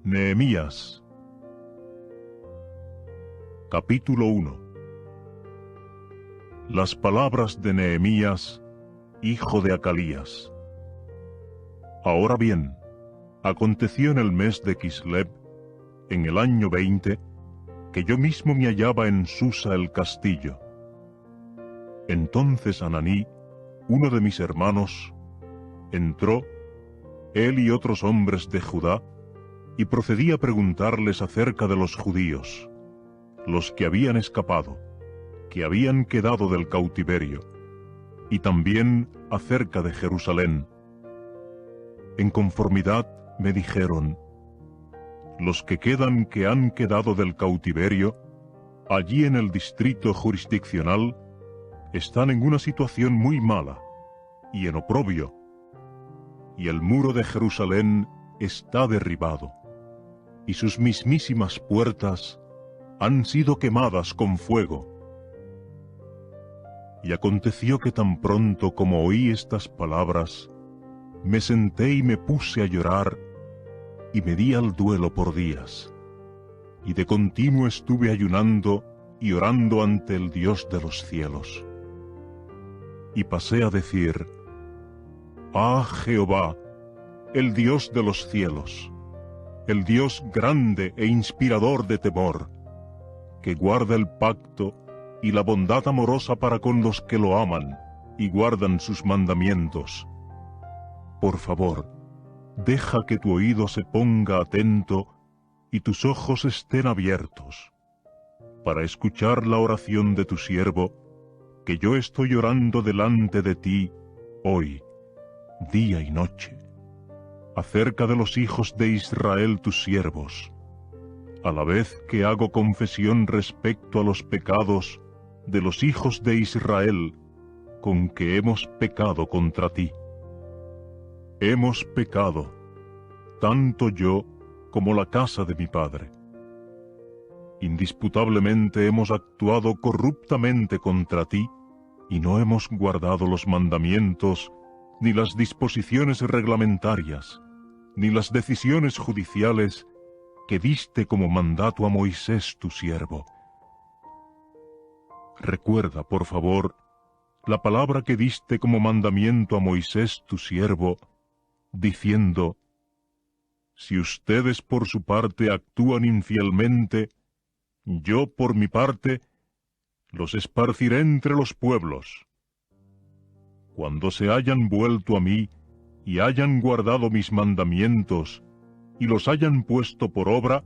Nehemías. Capítulo 1. Las palabras de Nehemías, hijo de Acalías. Ahora bien, aconteció en el mes de Kislev, en el año 20, que yo mismo me hallaba en Susa el castillo. Entonces Ananí, uno de mis hermanos, entró, él y otros hombres de Judá, y procedí a preguntarles acerca de los judíos, los que habían escapado, que habían quedado del cautiverio, y también acerca de Jerusalén. En conformidad me dijeron: los que quedan que han quedado del cautiverio, allí en el distrito jurisdiccional, están en una situación muy mala, y en oprobio, y el muro de Jerusalén está derribado, y sus mismísimas puertas han sido quemadas con fuego. Y aconteció que tan pronto como oí estas palabras, me senté y me puse a llorar, y me di al duelo por días, y de continuo estuve ayunando y orando ante el Dios de los cielos. Y pasé a decir: Ah, Jehová, el Dios de los cielos, el Dios grande e inspirador de temor, que guarda el pacto y la bondad amorosa para con los que lo aman y guardan sus mandamientos. Por favor, deja que tu oído se ponga atento y tus ojos estén abiertos, para escuchar la oración de tu siervo, que yo estoy orando delante de ti hoy, día y noche, acerca de los hijos de Israel tus siervos, a la vez que hago confesión respecto a los pecados de los hijos de Israel, con que hemos pecado contra ti. Hemos pecado, tanto yo como la casa de mi padre. Indisputablemente hemos actuado corruptamente contra ti, y no hemos guardado los mandamientos, ni las disposiciones reglamentarias, ni las decisiones judiciales que diste como mandato a Moisés tu siervo. Recuerda, por favor, la palabra que diste como mandamiento a Moisés tu siervo, diciendo: si ustedes por su parte actúan infielmente, yo por mi parte los esparciré entre los pueblos. Cuando se hayan vuelto a mí y hayan guardado mis mandamientos y los hayan puesto por obra,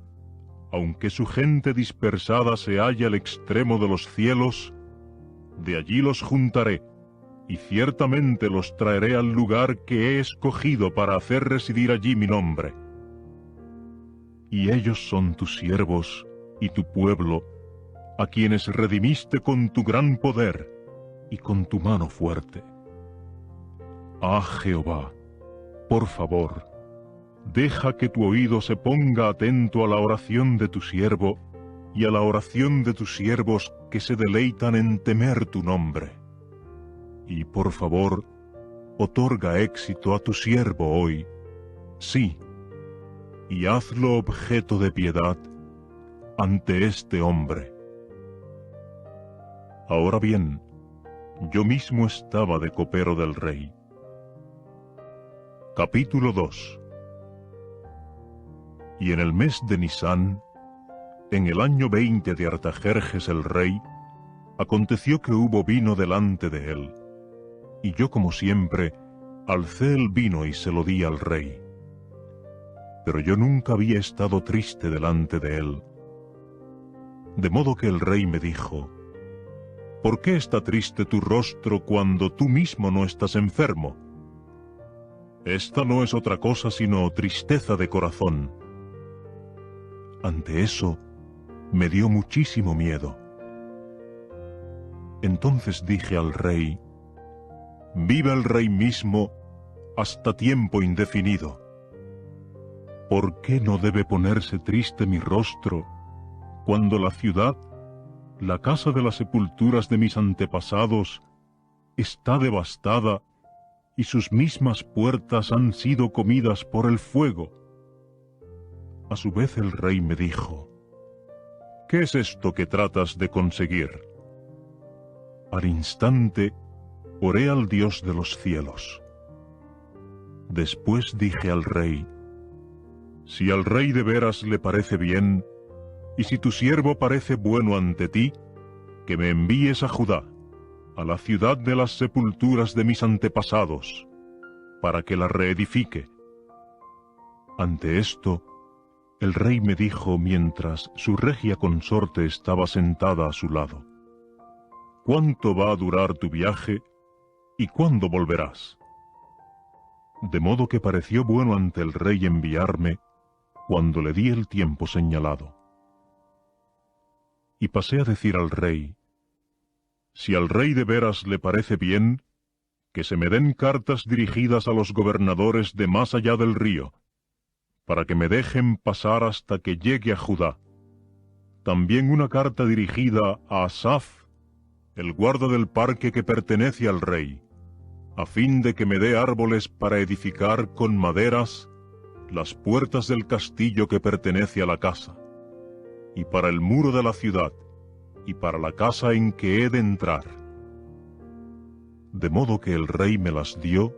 aunque su gente dispersada se halla al extremo de los cielos, de allí los juntaré, y ciertamente los traeré al lugar que he escogido para hacer residir allí mi nombre. Y ellos son tus siervos y tu pueblo, a quienes redimiste con tu gran poder y con tu mano fuerte. Ah, Jehová, por favor, deja que tu oído se ponga atento a la oración de tu siervo y a la oración de tus siervos que se deleitan en temer tu nombre. Y por favor, otorga éxito a tu siervo hoy, sí, y hazlo objeto de piedad ante este hombre. Ahora bien, yo mismo estaba de copero del rey. Capítulo 2. Y en el mes de Nisán, en el año 20 de Artajerjes el rey, aconteció que hubo vino delante de él, y yo como siempre alcé el vino y se lo di al rey. Pero yo nunca había estado triste delante de él. De modo que el rey me dijo: ¿por qué está triste tu rostro cuando tú mismo no estás enfermo? Esta no es otra cosa sino tristeza de corazón. Ante eso, me dio muchísimo miedo. Entonces dije al rey: viva el rey mismo hasta tiempo indefinido. ¿Por qué no debe ponerse triste mi rostro cuando la ciudad, la casa de las sepulturas de mis antepasados, está devastada y sus mismas puertas han sido comidas por el fuego? A su vez el rey me dijo: ¿qué es esto que tratas de conseguir? Al instante oré al Dios de los cielos. Después dije al rey: si al rey de veras le parece bien, y si tu siervo parece bueno ante ti, que me envíes a Judá, a la ciudad de las sepulturas de mis antepasados, para que la reedifique. Ante esto, el rey me dijo mientras su regia consorte estaba sentada a su lado: ¿cuánto va a durar tu viaje y cuándo volverás? De modo que pareció bueno ante el rey enviarme cuando le di el tiempo señalado. Y pasé a decir al rey: si al rey de veras le parece bien, que se me den cartas dirigidas a los gobernadores de más allá del río, para que me dejen pasar hasta que llegue a Judá. También una carta dirigida a Asaf, el guarda del parque que pertenece al rey, a fin de que me dé árboles para edificar con maderas las puertas del castillo que pertenece a la casa, y para el muro de la ciudad, y para la casa en que he de entrar. De modo que el rey me las dio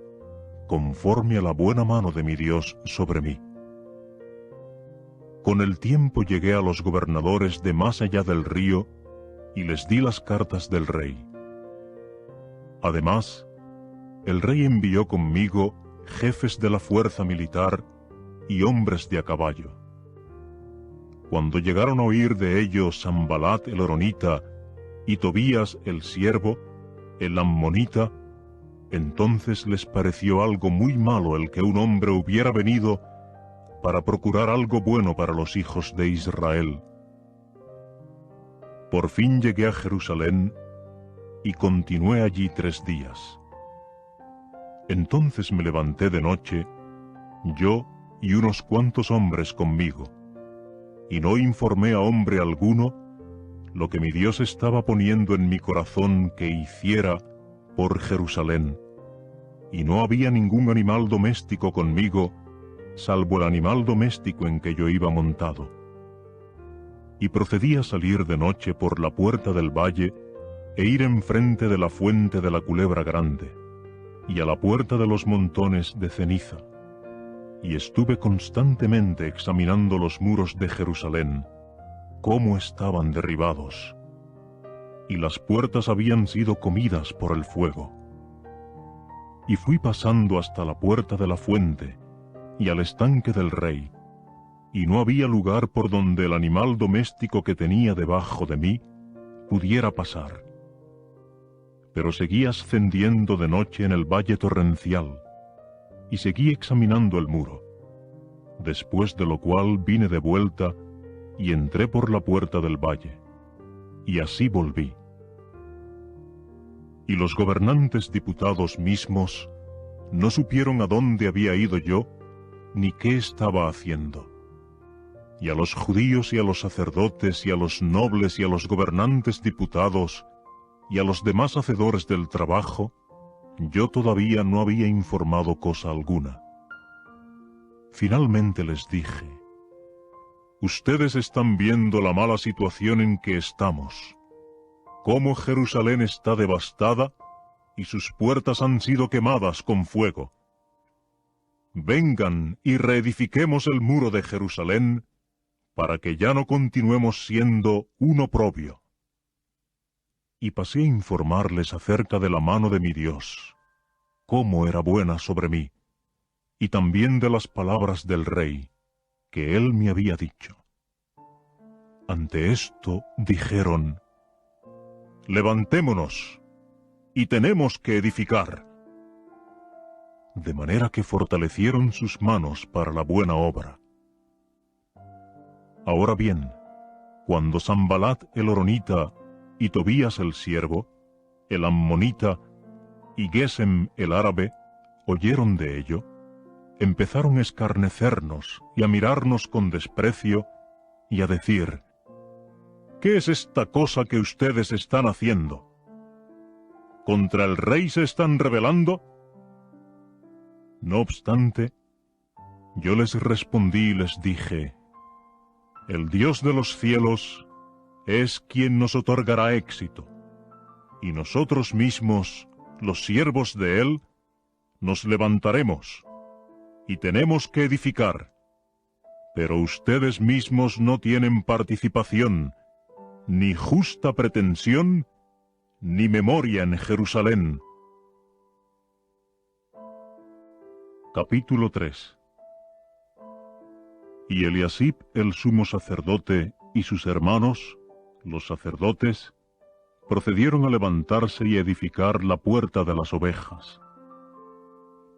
conforme a la buena mano de mi Dios sobre mí. Con el tiempo llegué a los gobernadores de más allá del río y les di las cartas del rey. Además, el rey envió conmigo jefes de la fuerza militar y hombres de a caballo. Cuando llegaron a oír de ello Sanbalat el horonita y Tobías el siervo, el ammonita, entonces les pareció algo muy malo el que un hombre hubiera venido para procurar algo bueno para los hijos de Israel. Por fin llegué a Jerusalén y continué allí 3 días. Entonces me levanté de noche, yo y unos cuantos hombres conmigo, y no informé a hombre alguno lo que mi Dios estaba poniendo en mi corazón que hiciera por Jerusalén, y no había ningún animal doméstico conmigo, salvo el animal doméstico en que yo iba montado. Y procedí a salir de noche por la puerta del valle, e ir enfrente de la fuente de la culebra grande, y a la puerta de los montones de ceniza, y estuve constantemente examinando los muros de Jerusalén, cómo estaban derribados, y las puertas habían sido comidas por el fuego. Y fui pasando hasta la puerta de la fuente, y al estanque del rey, y no había lugar por donde el animal doméstico que tenía debajo de mí pudiera pasar. Pero seguí ascendiendo de noche en el valle torrencial, y seguí examinando el muro, después de lo cual vine de vuelta y entré por la puerta del valle, y así volví. Y los gobernantes diputados mismos no supieron a dónde había ido yo, ni qué estaba haciendo. Y a los judíos y a los sacerdotes y a los nobles y a los gobernantes diputados y a los demás hacedores del trabajo, yo todavía no había informado cosa alguna. Finalmente les dije: ustedes están viendo la mala situación en que estamos, cómo Jerusalén está devastada y sus puertas han sido quemadas con fuego. Vengan y reedifiquemos el muro de Jerusalén, para que ya no continuemos siendo un oprobio. Y pasé a informarles acerca de la mano de mi Dios, cómo era buena sobre mí, y también de las palabras del rey, que él me había dicho. Ante esto dijeron: levantémonos, y tenemos que edificar. De manera que fortalecieron sus manos para la buena obra. Ahora bien, cuando Sanbalat el horonita y Tobías el siervo, el ammonita y Gesem el árabe, oyeron de ello, empezaron a escarnecernos y a mirarnos con desprecio y a decir: ¿qué es esta cosa que ustedes están haciendo? ¿Contra el rey se están rebelando? No obstante, yo les respondí y les dije: el Dios de los cielos es quien nos otorgará éxito, y nosotros mismos, los siervos de él, nos levantaremos, y tenemos que edificar, pero ustedes mismos no tienen participación, ni justa pretensión, ni memoria en Jerusalén. Capítulo 3. Y Eliasib el sumo sacerdote y sus hermanos, los sacerdotes, procedieron a levantarse y edificar la puerta de las ovejas.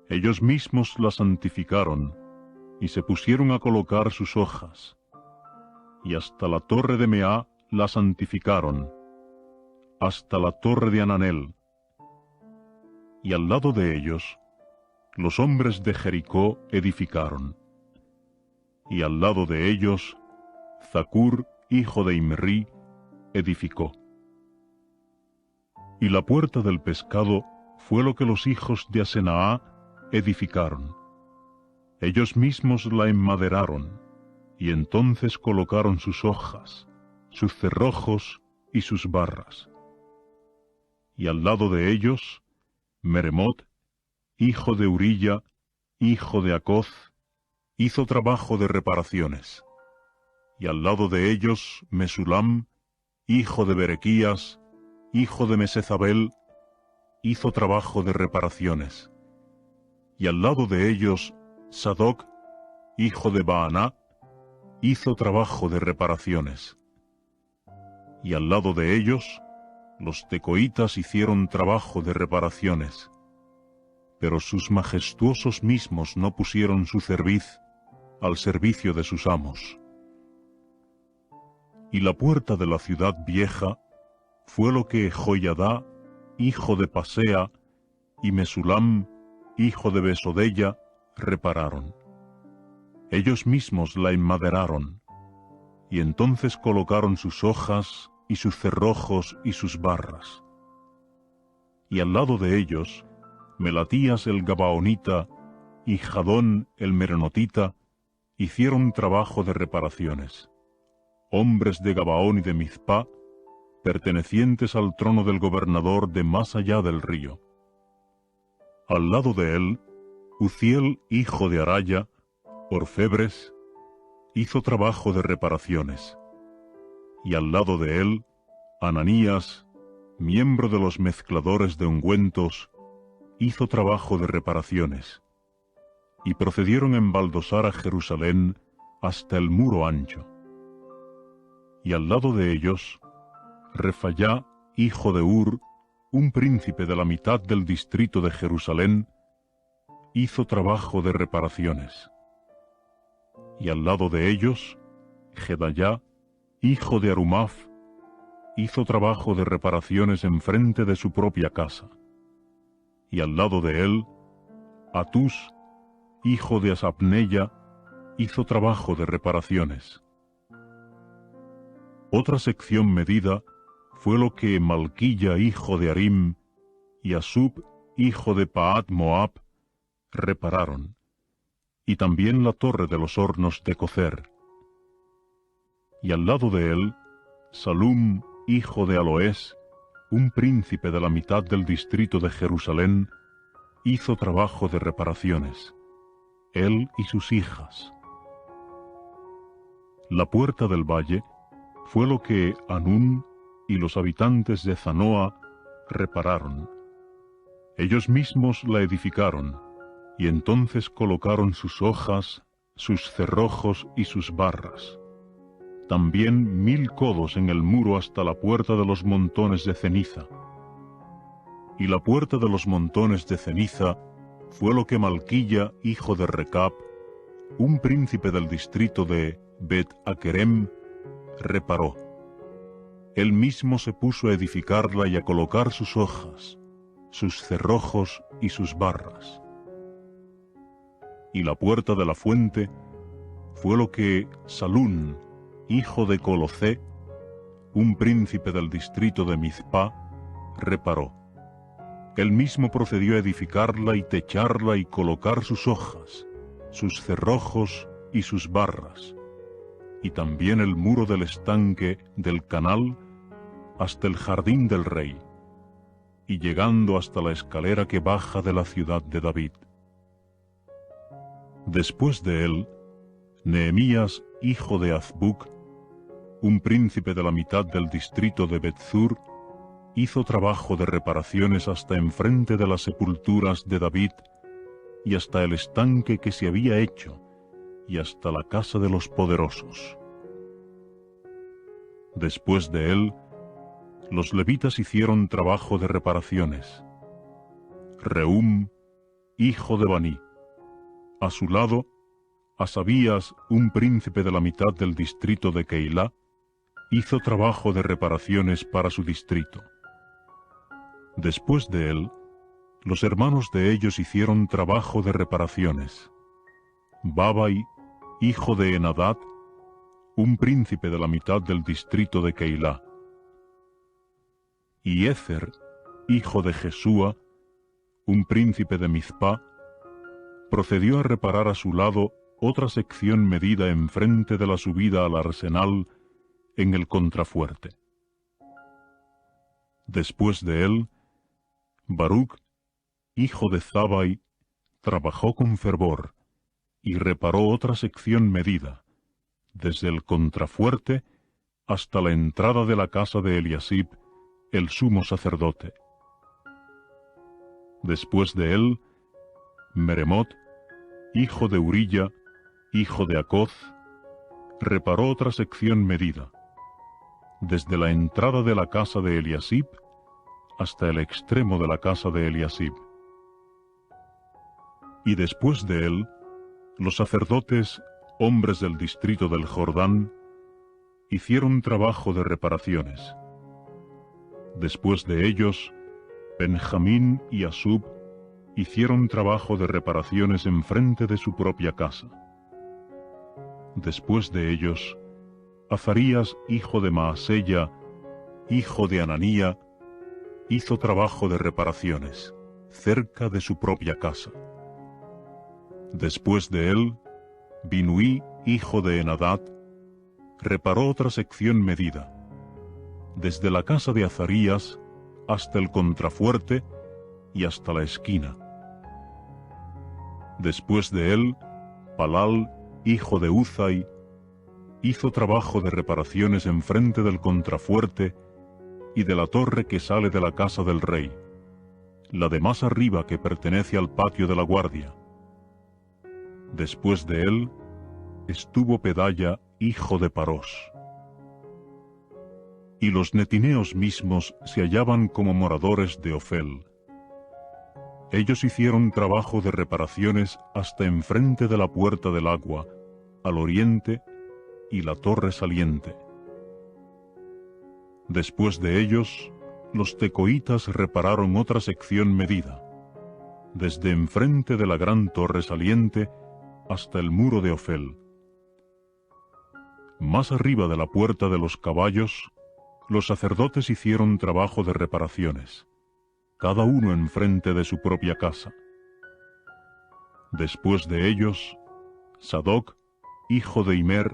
Ellos mismos la santificaron, y se pusieron a colocar sus hojas, y hasta la torre de Meá la santificaron, hasta la torre de Ananel. Y al lado de ellos, los hombres de Jericó edificaron. Y al lado de ellos, Zacur, hijo de Imrí, edificó. Y la puerta del pescado fue lo que los hijos de Asenaá edificaron. Ellos mismos la enmaderaron, y entonces colocaron sus hojas, sus cerrojos y sus barras. Y al lado de ellos, Meremot, hijo de Urilla, hijo de Acoz, hizo trabajo de reparaciones. Y al lado de ellos, Mesulam, hijo de Berequías, hijo de Mesezabel, hizo trabajo de reparaciones. Y al lado de ellos, Sadoc, hijo de Baaná, hizo trabajo de reparaciones. Y al lado de ellos, los tecoitas hicieron trabajo de reparaciones. Pero sus majestuosos mismos no pusieron su cerviz al servicio de sus amos. Y la puerta de la ciudad vieja fue lo que Joiadá, hijo de Pasea, y Mesulam, hijo de Besodella, repararon. Ellos mismos la enmaderaron, y entonces colocaron sus hojas, y sus cerrojos, y sus barras. Y al lado de ellos, Melatías el Gabaonita, y Jadón el Meronotita, hicieron trabajo de reparaciones. Hombres de Gabaón y de Mizpá, pertenecientes al trono del gobernador de más allá del río. Al lado de él, Uziel, hijo de Araya, orfebres, hizo trabajo de reparaciones. Y al lado de él, Ananías, miembro de los mezcladores de ungüentos, hizo trabajo de reparaciones. Y procedieron a embaldosar a Jerusalén hasta el muro ancho. Y al lado de ellos, Refayá, hijo de Ur, un príncipe de la mitad del distrito de Jerusalén, hizo trabajo de reparaciones. Y al lado de ellos, Gedayá, hijo de Arumaf, hizo trabajo de reparaciones enfrente de su propia casa. Y al lado de él, Atus, hijo de Asapneya, hizo trabajo de reparaciones. Otra sección medida fue lo que Malquilla, hijo de Arim, y Asub, hijo de Paat Moab, repararon, y también la torre de los hornos de cocer. Y al lado de él, Salum, hijo de Aloés, un príncipe de la mitad del distrito de Jerusalén, hizo trabajo de reparaciones, él y sus hijas. La puerta del valle fue lo que Anún y los habitantes de Zanoa repararon. Ellos mismos la edificaron, y entonces colocaron sus hojas, sus cerrojos y sus barras. También 1000 codos en el muro hasta la puerta de los montones de ceniza. Y la puerta de los montones de ceniza fue lo que Malquilla, hijo de Recab, un príncipe del distrito de Bet-Akerem, reparó. Él mismo se puso a edificarla y a colocar sus hojas, sus cerrojos y sus barras. y la puerta de la fuente fue lo que Salún, hijo de Colocé, un príncipe del distrito de Mizpá, reparó. Él mismo procedió a edificarla y techarla y colocar sus hojas, sus cerrojos y sus barras, y también el muro del estanque del canal hasta el jardín del rey, y llegando hasta la escalera que baja de la ciudad de David. Después de él, Nehemías, hijo de Azbuc, un príncipe de la mitad del distrito de Betzur, hizo trabajo de reparaciones hasta enfrente de las sepulturas de David y hasta el estanque que se había hecho y hasta la casa de los poderosos. Después de él, los levitas hicieron trabajo de reparaciones. Rehum, hijo de Baní. A su lado, Asabías, un príncipe de la mitad del distrito de Keilah, hizo trabajo de reparaciones para su distrito. Después de él, los hermanos de ellos hicieron trabajo de reparaciones. Babai, hijo de Enadad, un príncipe de la mitad del distrito de Keilah. Y Ezer, hijo de Jesúa, un príncipe de Mizpá, procedió a reparar a su lado otra sección medida enfrente de la subida al arsenal en el contrafuerte. Después de él, Baruc, hijo de Zabai, trabajó con fervor y reparó otra sección medida, desde el contrafuerte hasta la entrada de la casa de Eliasib, el sumo sacerdote. Después de él, Meremot, hijo de Urilla, hijo de Acoz, reparó otra sección medida, desde la entrada de la casa de Eliasib hasta el extremo de la casa de Eliasib. Y después de él, los sacerdotes, hombres del distrito del Jordán, hicieron trabajo de reparaciones. Después de ellos, Benjamín y Asub hicieron trabajo de reparaciones enfrente de su propia casa. Después de ellos, Azarías, hijo de Maasella, hijo de Ananía, hizo trabajo de reparaciones cerca de su propia casa. Después de él, Binuí, hijo de Enadad, reparó otra sección medida, desde la casa de Azarías hasta el contrafuerte y hasta la esquina. Después de él, Palal, hijo de Uzai, hizo trabajo de reparaciones enfrente del contrafuerte y de la torre que sale de la casa del rey, la de más arriba que pertenece al patio de la guardia. Después de él, estuvo Pedaya, hijo de Parós. Y los netineos mismos se hallaban como moradores de Ofel. Ellos hicieron trabajo de reparaciones hasta enfrente de la puerta del agua, al oriente, y la torre saliente. Después de ellos, los tecoitas repararon otra sección medida, desde enfrente de la gran torre saliente hasta el muro de Ofel. Más arriba de la puerta de los caballos, los sacerdotes hicieron trabajo de reparaciones, cada uno enfrente de su propia casa. Después de ellos, Sadoc, hijo de Imer,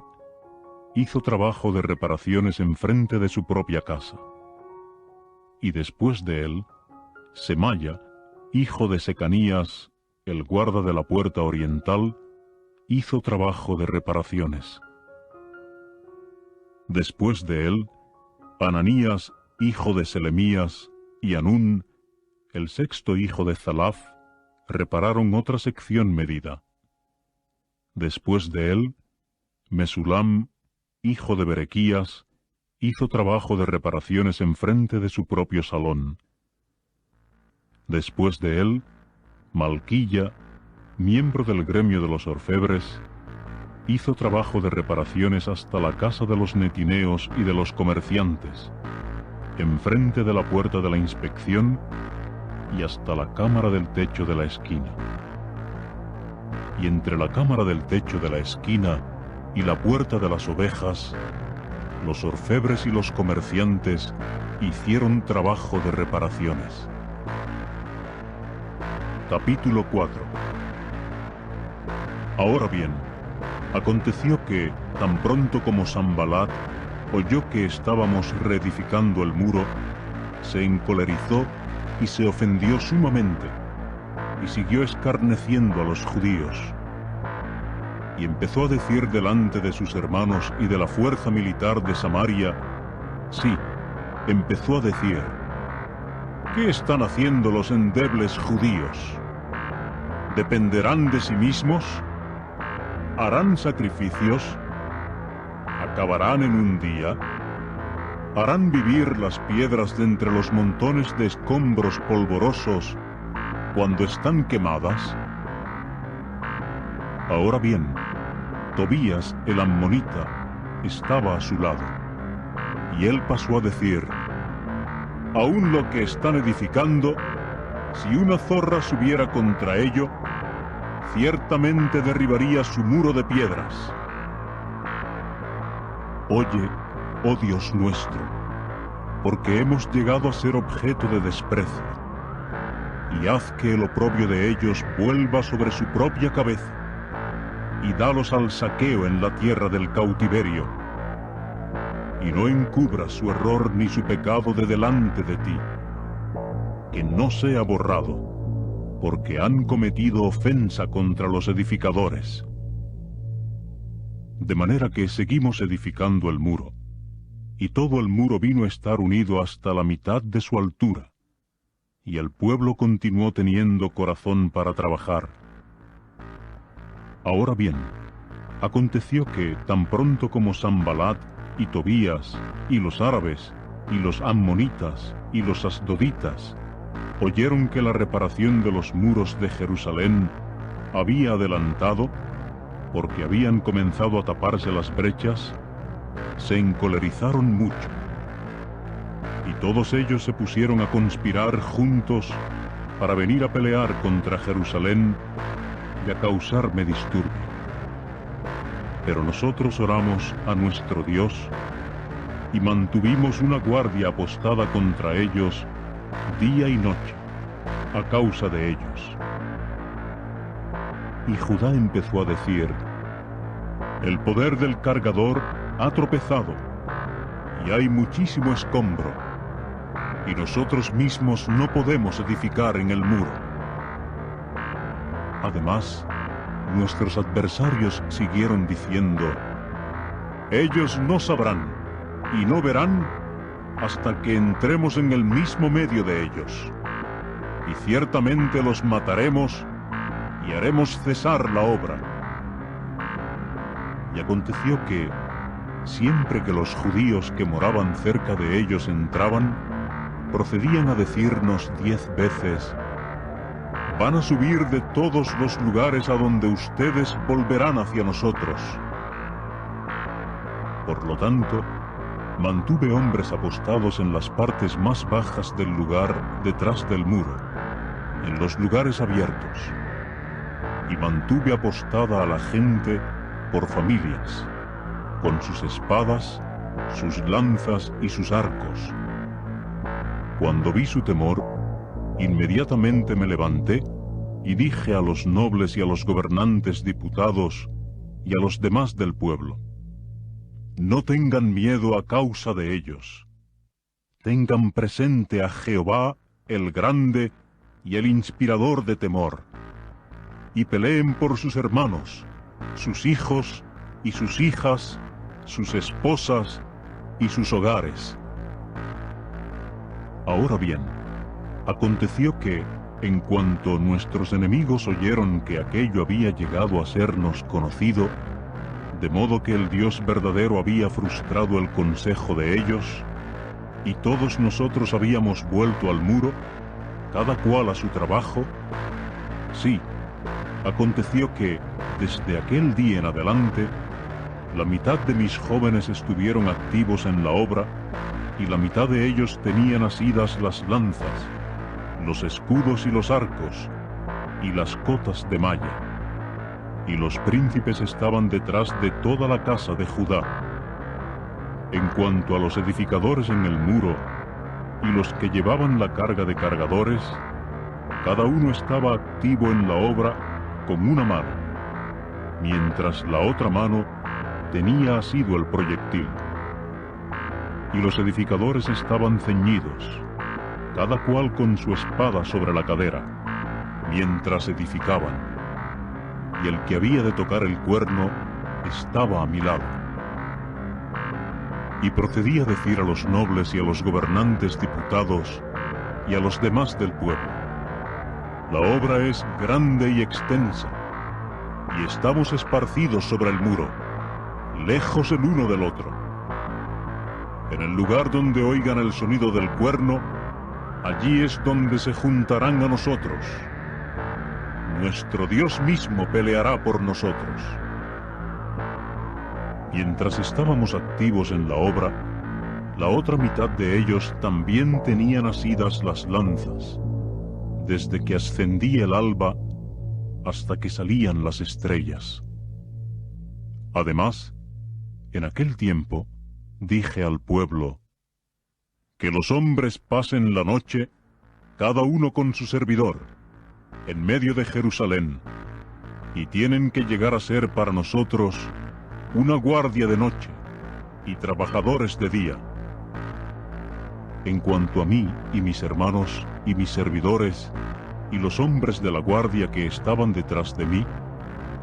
hizo trabajo de reparaciones enfrente de su propia casa. Y después de él, Semaya, hijo de Secanías, el guarda de la puerta oriental, hizo trabajo de reparaciones. Después de él, Ananías, hijo de Selemías, y Anún, el sexto hijo de Zalaf, repararon otra sección medida. Después de él, Mesulam, hijo de Berequías, hizo trabajo de reparaciones enfrente de su propio salón. Después de él, Malquilla, miembro del gremio de los orfebres, hizo trabajo de reparaciones hasta la casa de los netineos y de los comerciantes, enfrente de la puerta de la inspección y hasta la cámara del techo de la esquina. y entre la cámara del techo de la esquina y la puerta de las ovejas, los orfebres y los comerciantes hicieron trabajo de reparaciones. Capítulo 4. Ahora bien, aconteció que, tan pronto como Sanbalat oyó que estábamos reedificando el muro, se encolerizó y se ofendió sumamente, y siguió escarneciendo a los judíos. Y empezó a decir delante de sus hermanos y de la fuerza militar de Samaria, sí, empezó a decir: ¿qué están haciendo los endebles judíos? ¿Dependerán de sí mismos? ¿Harán sacrificios? ¿Acabarán en un día? ¿Harán vivir las piedras de entre los montones de escombros polvorosos cuando están quemadas? Ahora bien, Tobías el ammonita estaba a su lado, y él pasó a decir: aún lo que están edificando, si una zorra subiera contra ello, ciertamente derribaría su muro de piedras. Oye, oh Dios nuestro, porque hemos llegado a ser objeto de desprecio, y haz que el oprobio de ellos vuelva sobre su propia cabeza, y dalos al saqueo en la tierra del cautiverio, y no encubras su error ni su pecado de delante de ti, que no sea borrado, porque han cometido ofensa contra los edificadores. De manera que seguimos edificando el muro, y todo el muro vino a estar unido hasta la mitad de su altura, y el pueblo continuó teniendo corazón para trabajar. Ahora bien, aconteció que tan pronto como Sanbalat y Tobías y los árabes y los ammonitas y los asdoditas oyeron que la reparación de los muros de Jerusalén había adelantado, porque habían comenzado a taparse las brechas, se encolerizaron mucho. Y todos ellos se pusieron a conspirar juntos para venir a pelear contra Jerusalén y a causarme disturbio. Pero nosotros oramos a nuestro Dios y mantuvimos una guardia apostada contra ellos día y noche, a causa de ellos. Y Judá empezó a decir: el poder del cargador ha tropezado, y hay muchísimo escombro, y nosotros mismos no podemos edificar en el muro. Además, nuestros adversarios siguieron diciendo: ellos no sabrán y no verán hasta que entremos en el mismo medio de ellos, y ciertamente los mataremos y haremos cesar la obra. Y aconteció que, siempre que los judíos que moraban cerca de ellos entraban, procedían a decirnos 10 veces: van a subir de todos los lugares a donde ustedes volverán hacia nosotros. Por lo tanto, mantuve hombres apostados en las partes más bajas del lugar detrás del muro, en los lugares abiertos, y mantuve apostada a la gente por familias, con sus espadas, sus lanzas y sus arcos. Cuando vi su temor, inmediatamente me levanté y dije a los nobles y a los gobernantes diputados y a los demás del pueblo: no tengan miedo a causa de ellos. Tengan presente a Jehová, el grande y el inspirador de temor, y peleen por sus hermanos, sus hijos y sus hijas, sus esposas y sus hogares. Ahora bien, aconteció que, en cuanto nuestros enemigos oyeron que aquello había llegado a sernos conocido, de modo que el Dios verdadero había frustrado el consejo de ellos, y todos nosotros habíamos vuelto al muro, cada cual a su trabajo, sí, aconteció que, desde aquel día en adelante, la mitad de mis jóvenes estuvieron activos en la obra, y la mitad de ellos tenían asidas las lanzas, los escudos y los arcos, y las cotas de malla. y los príncipes estaban detrás de toda la casa de Judá. En cuanto a los edificadores en el muro y los que llevaban la carga de cargadores, cada uno estaba activo en la obra con una mano, mientras la otra mano tenía asido el proyectil. Y los edificadores estaban ceñidos, cada cual con su espada sobre la cadera, mientras edificaban, y el que había de tocar el cuerno estaba a mi lado. Y procedí a decir a los nobles y a los gobernantes diputados y a los demás del pueblo: la obra es grande y extensa, y estamos esparcidos sobre el muro, lejos el uno del otro. En el lugar donde oigan el sonido del cuerno, allí es donde se juntarán a nosotros. Nuestro Dios mismo peleará por nosotros. Mientras estábamos activos en la obra, la otra mitad de ellos también tenían asidas las lanzas, desde que ascendía el alba hasta que salían las estrellas. Además, en aquel tiempo, dije al pueblo: que los hombres pasen la noche, cada uno con su servidor, en medio de Jerusalén, y tienen que llegar a ser para nosotros una guardia de noche y trabajadores de día. En cuanto a mí y mis hermanos y mis servidores y los hombres de la guardia que estaban detrás de mí,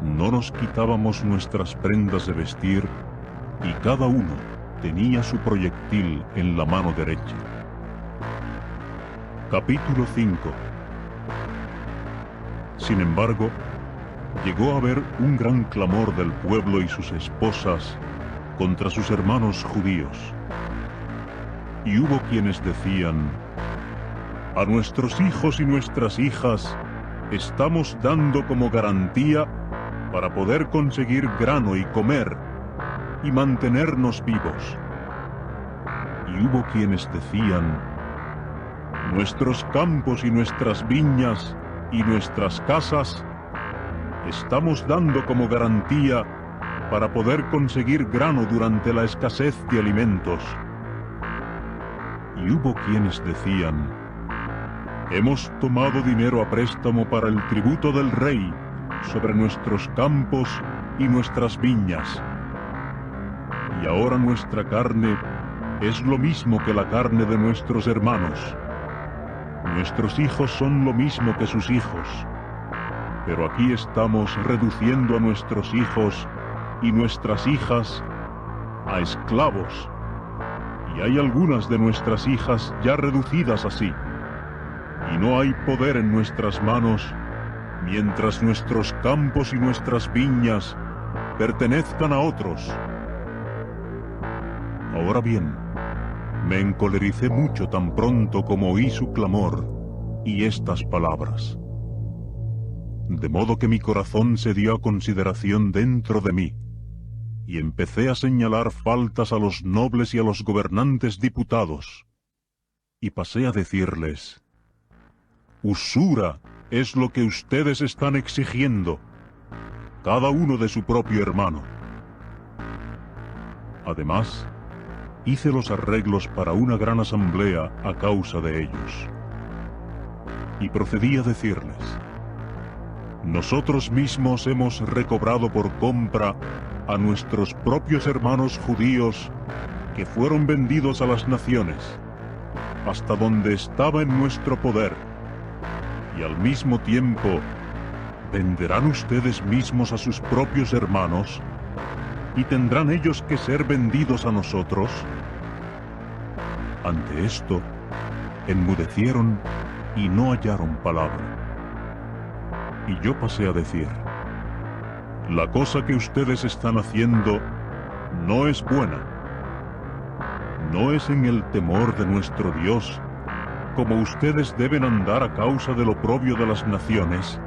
no nos quitábamos nuestras prendas de vestir, y cada uno tenía su proyectil en la mano derecha. Capítulo 5. Sin embargo, llegó a haber un gran clamor del pueblo y sus esposas contra sus hermanos judíos. Y hubo quienes decían: a nuestros hijos y nuestras hijas estamos dando como garantía para poder conseguir grano y comer y mantenernos vivos. Y hubo quienes decían: nuestros campos y nuestras viñas y nuestras casas estamos dando como garantía para poder conseguir grano durante la escasez de alimentos. Y hubo quienes decían: hemos tomado dinero a préstamo para el tributo del rey sobre nuestros campos y nuestras viñas. Y ahora nuestra carne es lo mismo que la carne de nuestros hermanos. Nuestros hijos son lo mismo que sus hijos. Pero aquí estamos reduciendo a nuestros hijos y nuestras hijas a esclavos. Y hay algunas de nuestras hijas ya reducidas así. Y no hay poder en nuestras manos mientras nuestros campos y nuestras viñas pertenezcan a otros. Ahora bien, me encolericé mucho tan pronto como oí su clamor y estas palabras. De modo que mi corazón se dio a consideración dentro de mí, y empecé a señalar faltas a los nobles y a los gobernantes diputados, y pasé a decirles: usura es lo que ustedes están exigiendo, cada uno de su propio hermano. Además, hice los arreglos para una gran asamblea a causa de ellos. Y procedí a decirles: nosotros mismos hemos recobrado por compra a nuestros propios hermanos judíos que fueron vendidos a las naciones, hasta donde estaba en nuestro poder, y al mismo tiempo, ¿venderán ustedes mismos a sus propios hermanos? ¿Y tendrán ellos que ser vendidos a nosotros? Ante esto, enmudecieron y no hallaron palabra. Y yo pasé a decir: la cosa que ustedes están haciendo no es buena. No es en el temor de nuestro Dios como ustedes deben andar a causa del oprobio de las naciones,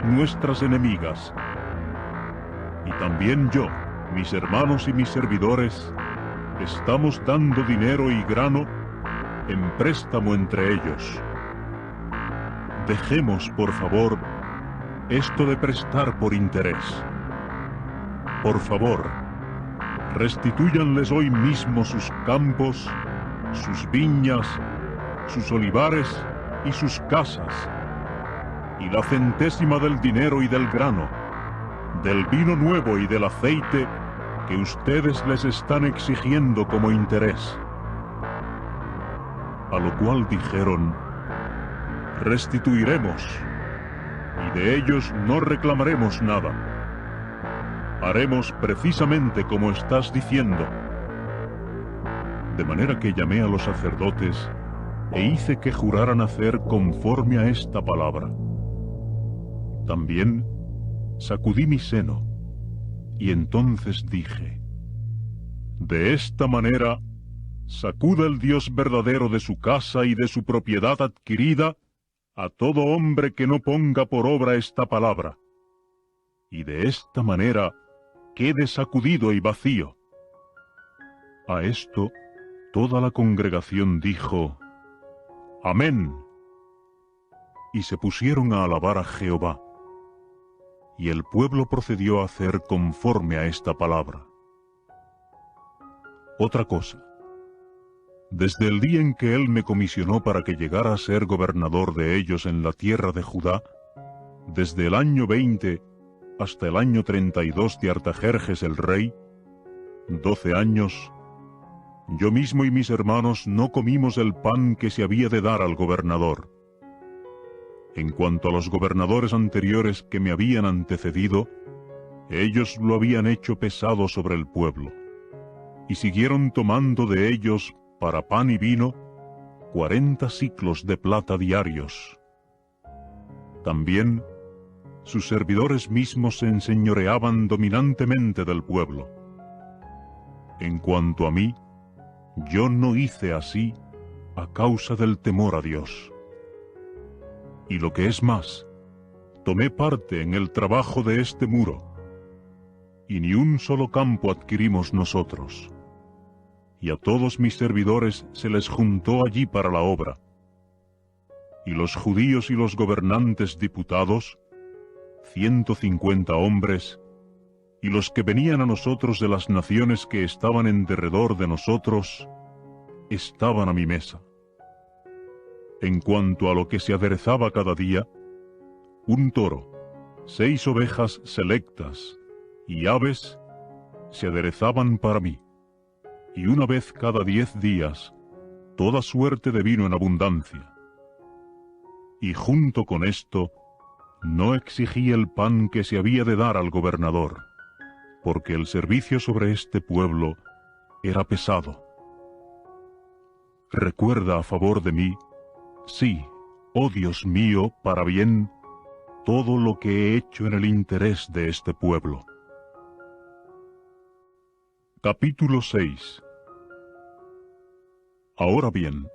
nuestras enemigas. Y también yo, mis hermanos y mis servidores, estamos dando dinero y grano en préstamo entre ellos. Dejemos, por favor, esto de prestar por interés. Por favor, restitúyanles hoy mismo sus campos, sus viñas, sus olivares y sus casas, y la centésima del dinero y del grano, del vino nuevo y del aceite que ustedes les están exigiendo como interés. A lo cual dijeron: restituiremos, y de ellos no reclamaremos nada. Haremos precisamente como estás diciendo. De manera que llamé a los sacerdotes e hice que juraran hacer conforme a esta palabra. También sacudí mi seno, y entonces dije: de esta manera sacuda el Dios verdadero de su casa y de su propiedad adquirida a todo hombre que no ponga por obra esta palabra, y de esta manera quede sacudido y vacío. A esto toda la congregación dijo: Amén. Y se pusieron a alabar a Jehová. Y el pueblo procedió a hacer conforme a esta palabra. Otra cosa. Desde el día en que él me comisionó para que llegara a ser gobernador de ellos en la tierra de Judá, desde el año 20 hasta el año 32 de Artajerjes el rey, 12 años, yo mismo y mis hermanos no comimos el pan que se había de dar al gobernador. En cuanto a los gobernadores anteriores que me habían antecedido, ellos lo habían hecho pesado sobre el pueblo, y siguieron tomando de ellos para pan y vino 40 siclos de plata diarios. También sus servidores mismos se enseñoreaban dominantemente del pueblo. En cuanto a mí, yo no hice así a causa del temor a Dios. Y lo que es más, tomé parte en el trabajo de este muro, y ni un solo campo adquirimos nosotros. Y a todos mis servidores se les juntó allí para la obra. Y los judíos y los gobernantes diputados, 150 hombres, y los que venían a nosotros de las naciones que estaban en derredor de nosotros, estaban a mi mesa. En cuanto a lo que se aderezaba cada día, un toro, 6 ovejas selectas y aves se aderezaban para mí, y una vez cada 10 días, toda suerte de vino en abundancia. Y junto con esto, no exigí el pan que se había de dar al gobernador, porque el servicio sobre este pueblo era pesado. Recuerda a favor de mí, sí, oh Dios mío, para bien, todo lo que he hecho en el interés de este pueblo. Capítulo 6. Ahora bien,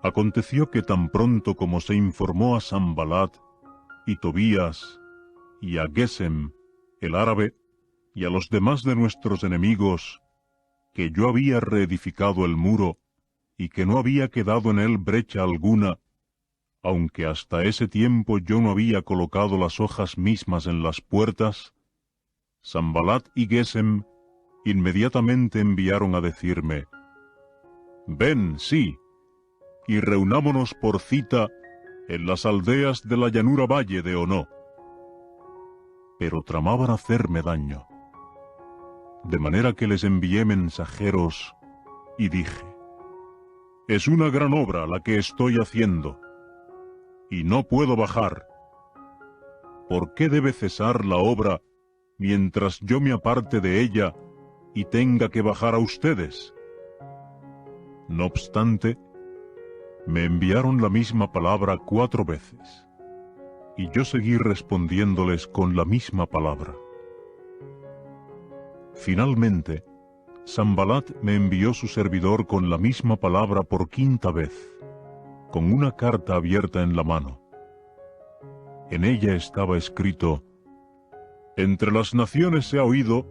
aconteció que tan pronto como se informó a Sanbalat y Tobías y a Gesem, el árabe, y a los demás de nuestros enemigos, que yo había reedificado el muro y que no había quedado en él brecha alguna, aunque hasta ese tiempo yo no había colocado las hojas mismas en las puertas, Sanbalat y Gesem inmediatamente enviaron a decirme: Ven, sí, y reunámonos por cita en las aldeas de la llanura valle de Onó. Pero tramaban hacerme daño, de manera que les envié mensajeros y dije: Es una gran obra la que estoy haciendo, y no puedo bajar. ¿Por qué debe cesar la obra mientras yo me aparte de ella y tenga que bajar a ustedes? No obstante, me enviaron la misma palabra 4 veces, y yo seguí respondiéndoles con la misma palabra. Finalmente, Sanbalat me envió su servidor con la misma palabra por 5ª vez, con una carta abierta en la mano. En ella estaba escrito: Entre las naciones se ha oído,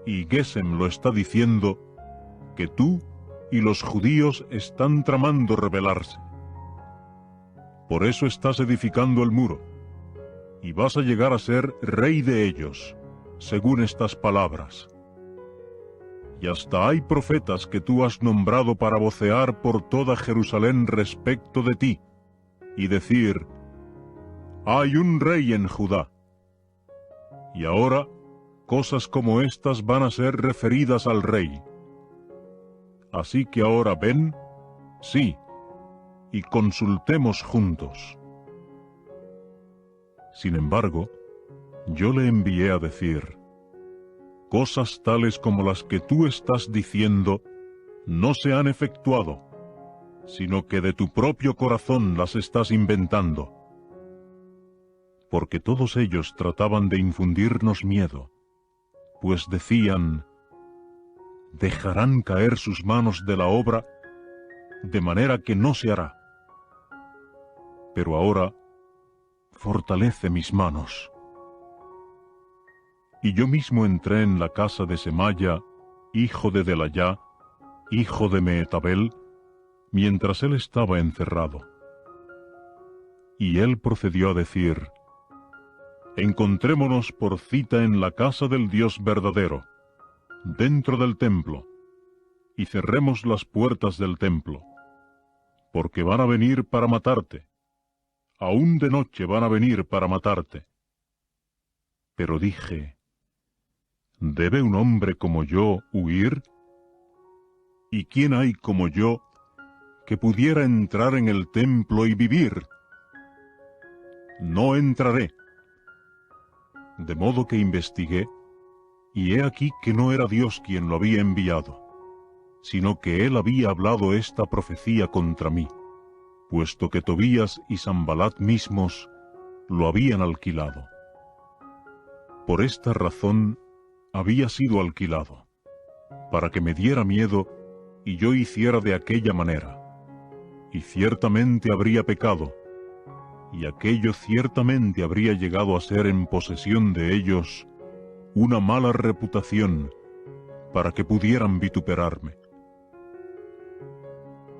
y Gesem lo está diciendo, que tú y los judíos están tramando rebelarse. Por eso estás edificando el muro. y vas a llegar a ser rey de ellos, según estas palabras. Y hasta hay profetas que tú has nombrado para vocear por toda Jerusalén respecto de ti, y decir, hay un rey en Judá. Y ahora, cosas como estas van a ser referidas al rey. Así que ahora ven, sí, y consultemos juntos. Sin embargo, yo le envié a decir, cosas tales como las que tú estás diciendo no se han efectuado, sino que de tu propio corazón las estás inventando. Porque todos ellos trataban de infundirnos miedo, pues decían, dejarán caer sus manos de la obra, de manera que no se hará. Pero ahora, fortalece mis manos. Y yo mismo entré en la casa de Semaya, hijo de Delayá, hijo de Mehetabel, mientras él estaba encerrado. Y él procedió a decir, encontrémonos por cita en la casa del Dios verdadero, dentro del templo, y cerremos las puertas del templo, porque van a venir para matarte, aún de noche van a venir para matarte. Pero dije, ¿debe un hombre como yo huir? ¿Y quién hay como yo que pudiera entrar en el templo y vivir? No entraré. De modo que investigué, y he aquí que no era Dios quien lo había enviado, sino que él había hablado esta profecía contra mí, puesto que Tobías y Sanbalat mismos lo habían alquilado. Por esta razón había sido alquilado, para que me diera miedo y yo hiciera de aquella manera, y ciertamente habría pecado, y aquello ciertamente habría llegado a ser en posesión de ellos una mala reputación, para que pudieran vituperarme.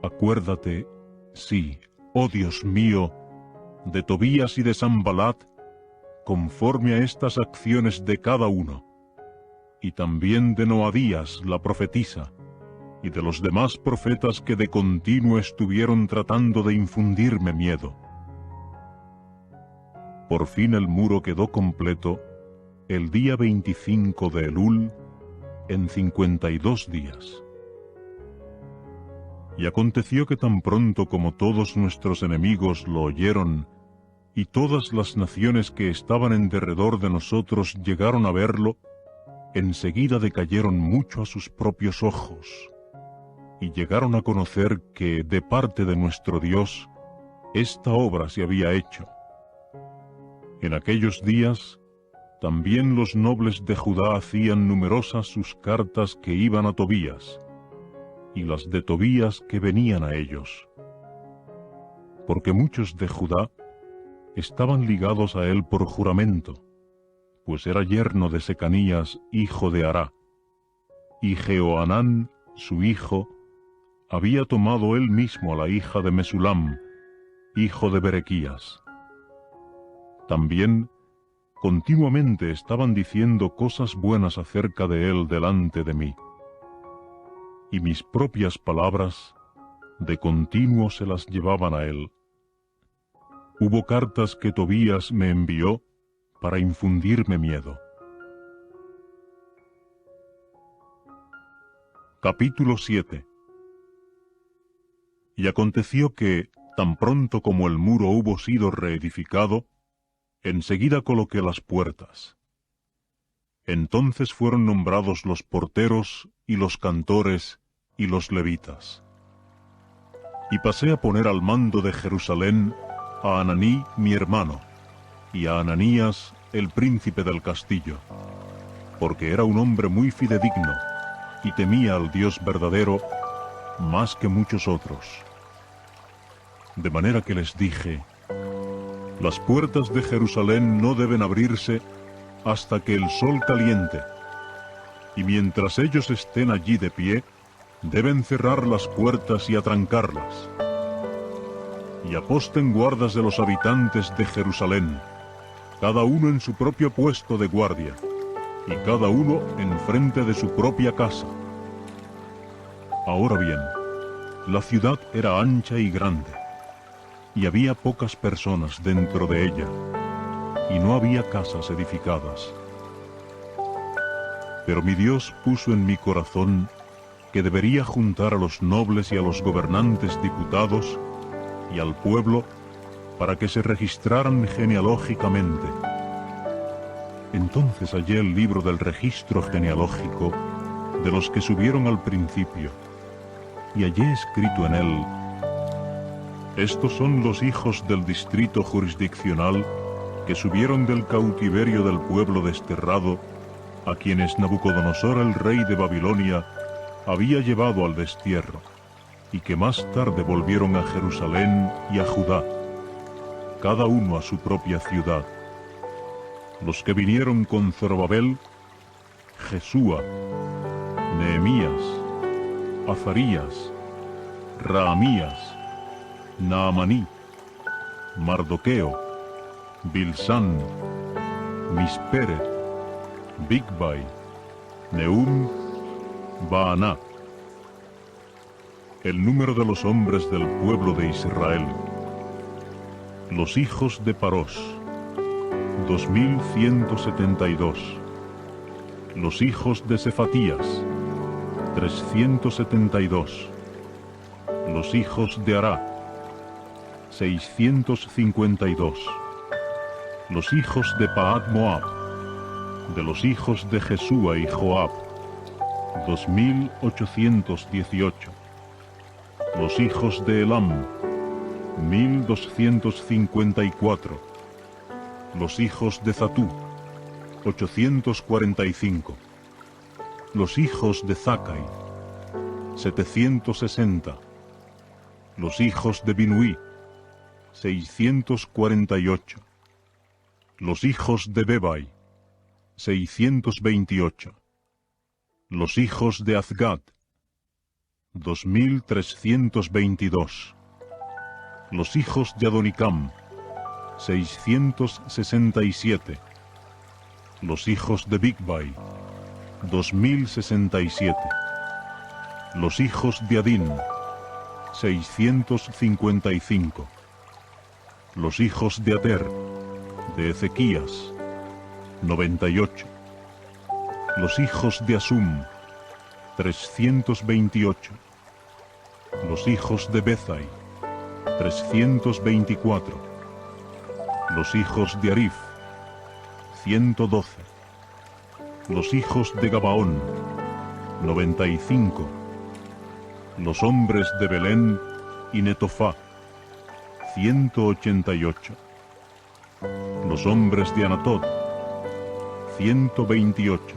Acuérdate, sí, oh Dios mío, de Tobías y de Sanbalat, conforme a estas acciones de cada uno, y también de Noadías la profetisa, y de los demás profetas que de continuo estuvieron tratando de infundirme miedo. Por fin el muro quedó completo el día 25 de Elul, en 52 días. Y aconteció que tan pronto como todos nuestros enemigos lo oyeron, y todas las naciones que estaban en derredor de nosotros llegaron a verlo, enseguida decayeron mucho a sus propios ojos, y llegaron a conocer que, de parte de nuestro Dios, esta obra se había hecho. En aquellos días, también los nobles de Judá hacían numerosas sus cartas que iban a Tobías, y las de Tobías que venían a ellos. Porque muchos de Judá estaban ligados a él por juramento, pues era yerno de Secanías, hijo de Hará, y Jehoanán, su hijo, había tomado él mismo a la hija de Mesulam, hijo de Berequías. También continuamente estaban diciendo cosas buenas acerca de él delante de mí, y mis propias palabras de continuo se las llevaban a él. Hubo cartas que Tobías me envió para infundirme miedo. Capítulo 7. Y aconteció que, tan pronto como el muro hubo sido reedificado, enseguida coloqué las puertas. Entonces fueron nombrados los porteros, y los cantores, y los levitas. Y pasé a poner al mando de Jerusalén a Hananí mi hermano, y a Ananías el príncipe del castillo, porque era un hombre muy fidedigno, y temía al Dios verdadero más que muchos otros. De manera que les dije, las puertas de Jerusalén no deben abrirse hasta que el sol caliente, y mientras ellos estén allí de pie, deben cerrar las puertas y atrancarlas. Y aposten guardas de los habitantes de Jerusalén, cada uno en su propio puesto de guardia, y cada uno enfrente de su propia casa. Ahora bien, la ciudad era ancha y grande, y había pocas personas dentro de ella, y no había casas edificadas. Pero mi Dios puso en mi corazón que debería juntar a los nobles y a los gobernantes diputados y al pueblo para que se registraran genealógicamente. Entonces hallé el libro del registro genealógico de los que subieron al principio, y hallé escrito en él: estos son los hijos del distrito jurisdiccional que subieron del cautiverio del pueblo desterrado, a quienes Nabucodonosor el rey de Babilonia había llevado al destierro, y que más tarde volvieron a Jerusalén y a Judá, cada uno a su propia ciudad. Los que vinieron con Zorobabel: Jesúa, Nehemías, Azarías, Raamías, Naamaní, Mardoqueo, Bilsán, Misperet, Bigvai, Nehum, Baaná. El número de los hombres del pueblo de Israel: los hijos de Parós, 2172. Los hijos de Cefatías, 372. Los hijos de Ará, 652. Los hijos de Pahat Moab, de los hijos de Jesúa y Joab, 2818. Los hijos de Elam, 1254. Los hijos de Zatú, 845. Los hijos de Zacai, 760. Los hijos de Binuí, 648. Los hijos de Bebai, 628. Los hijos de Azgad, 2322. Los hijos de Adonicam, 667. Los hijos de Bigvai, 2067. Los hijos de Adín, 655. Los hijos de Ater, de Ezequías, 98. Los hijos de Asum, 328. Los hijos de Bezai, 324. Los hijos de Arif, 112. Los hijos de Gabaón, 95. Los hombres de Belén y Netofá, 188. Los hombres de Anatot, 128.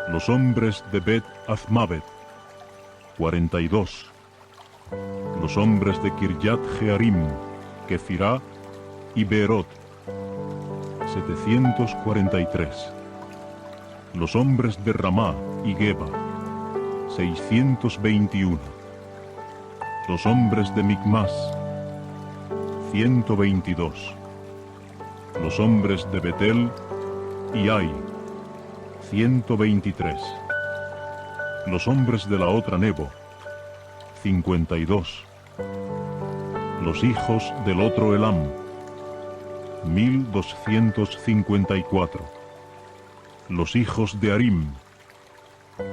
Los hombres de Bet Azmabet, 42. Los hombres de Kirjat Jearim, Kefirá y Beerot, 743. Los hombres de Ramá y Geba, 621. Los hombres de Micmas, 122. Los hombres de Betel y Ai, 123. Los hombres de la otra Nebo, 52. Los hijos del otro Elam, 1254. Los hijos de Arim,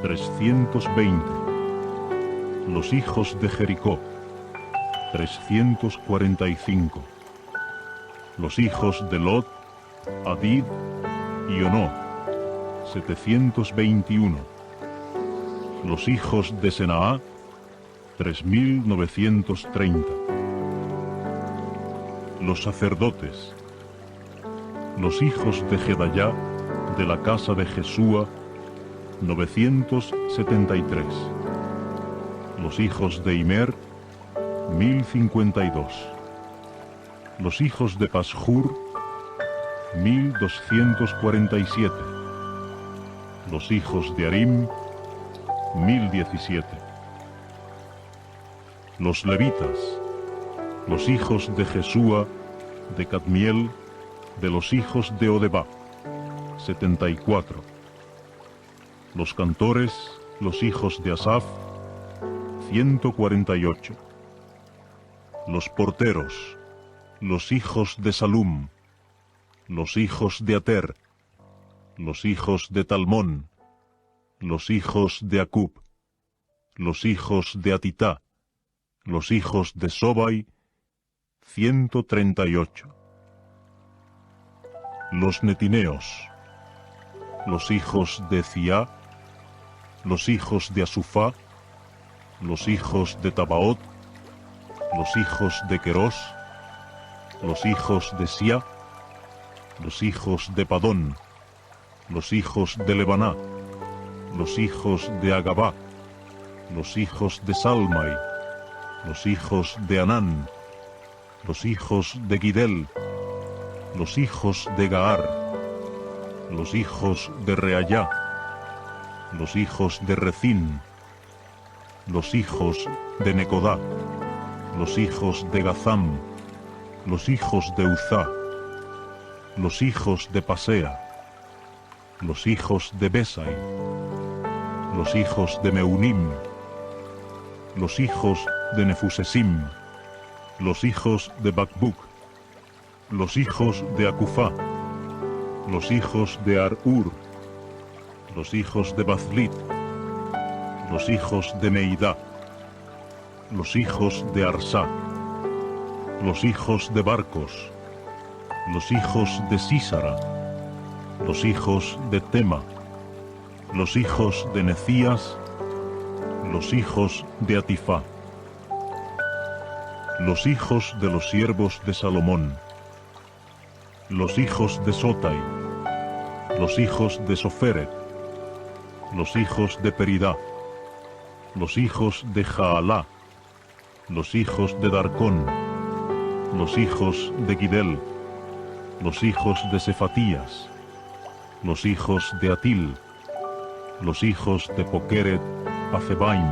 320. Los hijos de Jericó, 345. Los hijos de Lot, Hadid y Onó, 721. Los hijos de Senaá, 3930. Los sacerdotes: los hijos de Jedayá, de la casa de Jesúa, 973. Los hijos de Imer, 1052. Los hijos de Pashur, 1247. Los hijos de Arim, 1017. Los levitas: los hijos de Jesúa, de Cadmiel, De los hijos de Odebá, 74. Los cantores, los hijos de Asaf, 148. Los porteros, los hijos de Salum, los hijos de Ater, los hijos de Talmón, los hijos de Acub, los hijos de Atitá, los hijos de Sobai, 138. Los netineos, los hijos de Ciá, los hijos de Asufá, los hijos de Tabaot, los hijos de Querós, los hijos de Sia, los hijos de Padón, los hijos de Lebaná, los hijos de Agabá, los hijos de Salmai, los hijos de Anán, los hijos de Gidel, los hijos de Gaar, los hijos de Reayá, los hijos de Recín, los hijos de Necodá, los hijos de Gazam, los hijos de Uzá, los hijos de Pasea, los hijos de Besai, los hijos de Meunim, los hijos de Nefusesim, los hijos de Bakbuk, los hijos de Acufá, los hijos de Ar-Ur, los hijos de Bazlit, los hijos de Meidá, los hijos de Arsá, los hijos de Barcos, los hijos de Sísara, los hijos de Tema, los hijos de Necías, los hijos de Atifá, los hijos de los siervos de Salomón, los hijos de Sotai, los hijos de Soferet, los hijos de Peridá, los hijos de Jaalá, los hijos de Darcón, los hijos de Gidel, los hijos de Sefatías, los hijos de Atil, los hijos de Pokeret Azebaim,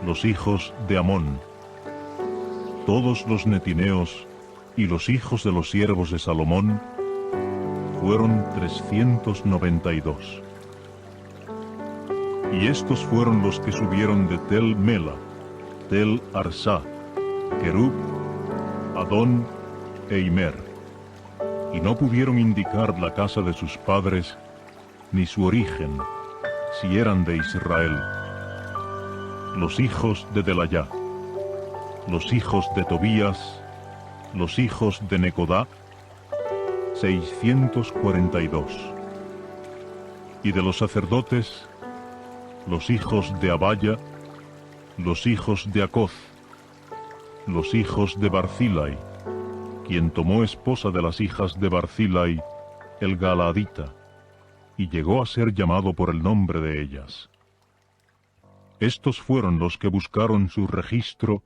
los hijos de Amón, todos los netineos y los hijos de los siervos de Salomón fueron 392. Y estos fueron los que subieron de Tel Mela, Tel Arsá, Kerub, Adón e Imer, y no pudieron indicar la casa de sus padres, ni su origen, si eran de Israel. Los hijos de Delayá, los hijos de Tobías, los hijos de Necodá, 642. Y de los sacerdotes, los hijos de Abaya, los hijos de Acoz, los hijos de Barzilai, quien tomó esposa de las hijas de Barzilai, el Galaadita, y llegó a ser llamado por el nombre de ellas. Estos fueron los que buscaron su registro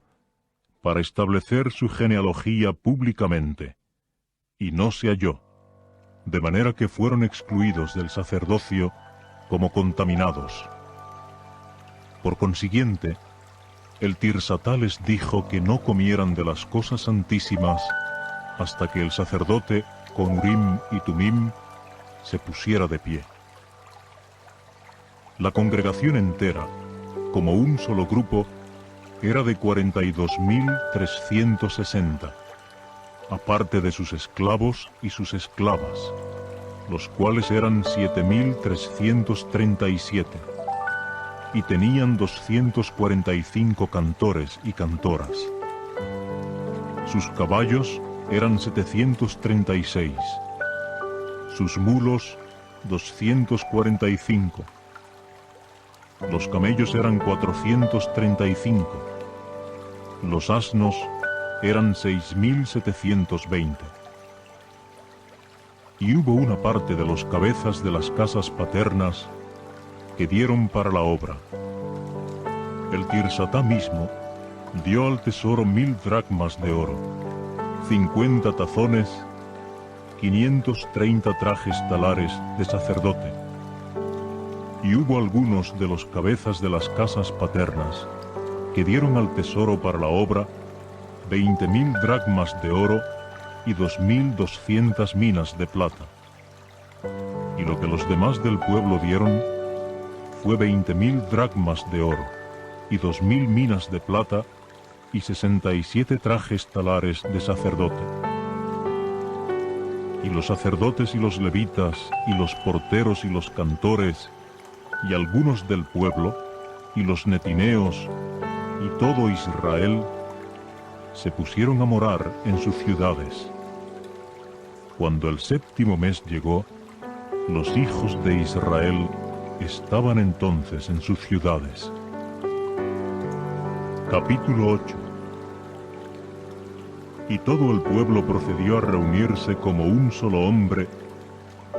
para establecer su genealogía públicamente, y no se halló, de manera que fueron excluidos del sacerdocio como contaminados. Por consiguiente, el Tirsatá les dijo que no comieran de las cosas santísimas hasta que el sacerdote con Urim y Tumim se pusiera de pie. La congregación entera, como un solo grupo, era de 42.360, aparte de sus esclavos y sus esclavas, los cuales eran 7.337, y tenían 245 cantores y cantoras. Sus caballos eran 736, sus mulos 245, los camellos eran 435, los asnos eran 6.720. Y hubo una parte de los cabezas de las casas paternas que dieron para la obra. El Tirsatá mismo dio al tesoro 1000 dracmas de oro, 50 tazones, 530 trajes talares de sacerdote. Y hubo algunos de los cabezas de las casas paternas que dieron al tesoro para la obra 20.000 dracmas de oro y 2.200 minas de plata. Y lo que los demás del pueblo dieron fue 20.000 dracmas de oro, y 2.000 minas de plata, y 67 trajes talares de sacerdote. Y los sacerdotes y los levitas, y los porteros y los cantores, y algunos del pueblo, y los netineos, y todo Israel, se pusieron a morar en sus ciudades. Cuando el 7º mes llegó, los hijos de Israel estaban entonces en sus ciudades. Capítulo 8. Y todo el pueblo procedió a reunirse como un solo hombre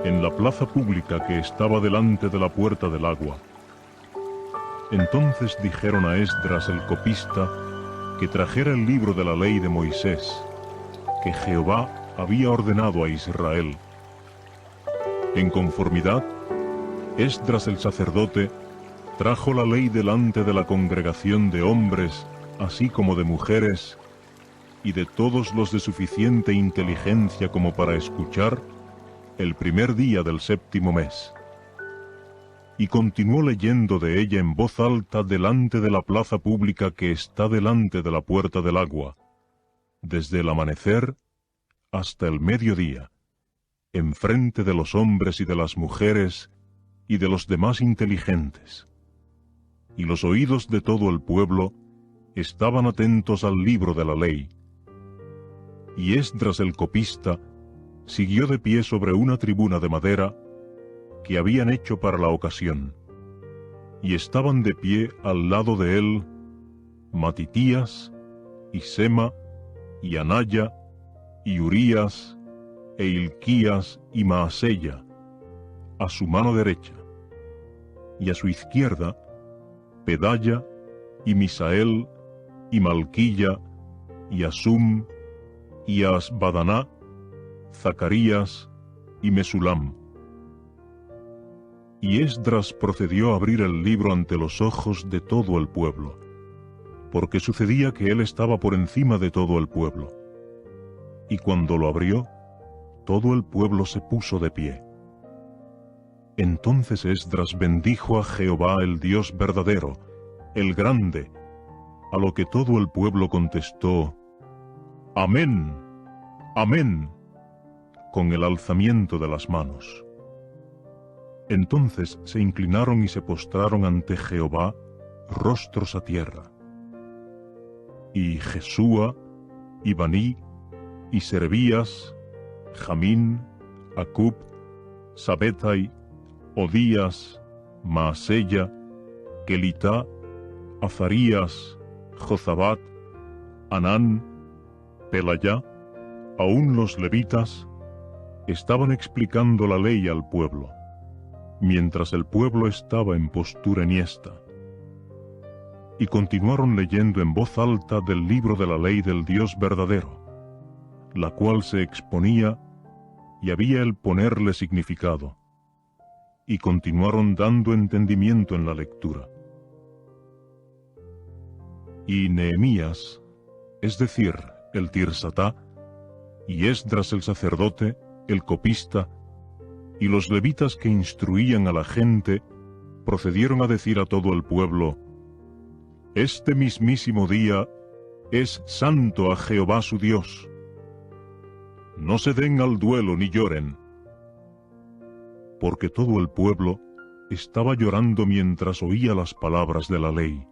en la plaza pública que estaba delante de la puerta del agua. Entonces dijeron a Esdras el copista que trajera el libro de la ley de Moisés, que Jehová había ordenado a Israel. En conformidad, Esdras el sacerdote trajo la ley delante de la congregación de hombres, así como de mujeres, y de todos los de suficiente inteligencia como para escuchar, el primer día del 7º mes. Y continuó leyendo de ella en voz alta delante de la plaza pública que está delante de la puerta del agua, desde el amanecer hasta el mediodía, enfrente de los hombres y de las mujeres y de los demás inteligentes. Y los oídos de todo el pueblo estaban atentos al libro de la ley. Y Esdras el copista siguió de pie sobre una tribuna de madera que habían hecho para la ocasión, y estaban de pie al lado de él Matitías, y Sema, y Anaya, y Urías, e Hilquías, y Maasella, a su mano derecha, y a su izquierda Pedaya, y Misael, y Malquilla, y Asum, y Asbadaná, Zacarías, y Mesulam. Y Esdras procedió a abrir el libro ante los ojos de todo el pueblo, porque sucedía que él estaba por encima de todo el pueblo. Y cuando lo abrió, todo el pueblo se puso de pie. Entonces Esdras bendijo a Jehová el Dios verdadero, el grande, a lo que todo el pueblo contestó: Amén, amén, con el alzamiento de las manos. Entonces se inclinaron y se postraron ante Jehová, rostros a tierra. Y Jesúa, y Baní, y Serebías, Jamín, Acub, Sabetai, Odías, Maasella, Kelitá, Azarías, Jozabat, Anán, Pelayá, aún los levitas, estaban explicando la ley al pueblo, mientras el pueblo estaba en postura enhiesta. Y continuaron leyendo en voz alta del libro de la ley del Dios verdadero, la cual se exponía y había el ponerle significado, y continuaron dando entendimiento en la lectura. Y Nehemías, es decir, el Tirsatá, y Esdras el sacerdote, el copista, y los levitas que instruían a la gente, procedieron a decir a todo el pueblo: Este mismísimo día es santo a Jehová su Dios. No se den al duelo ni lloren. Porque todo el pueblo estaba llorando mientras oía las palabras de la ley.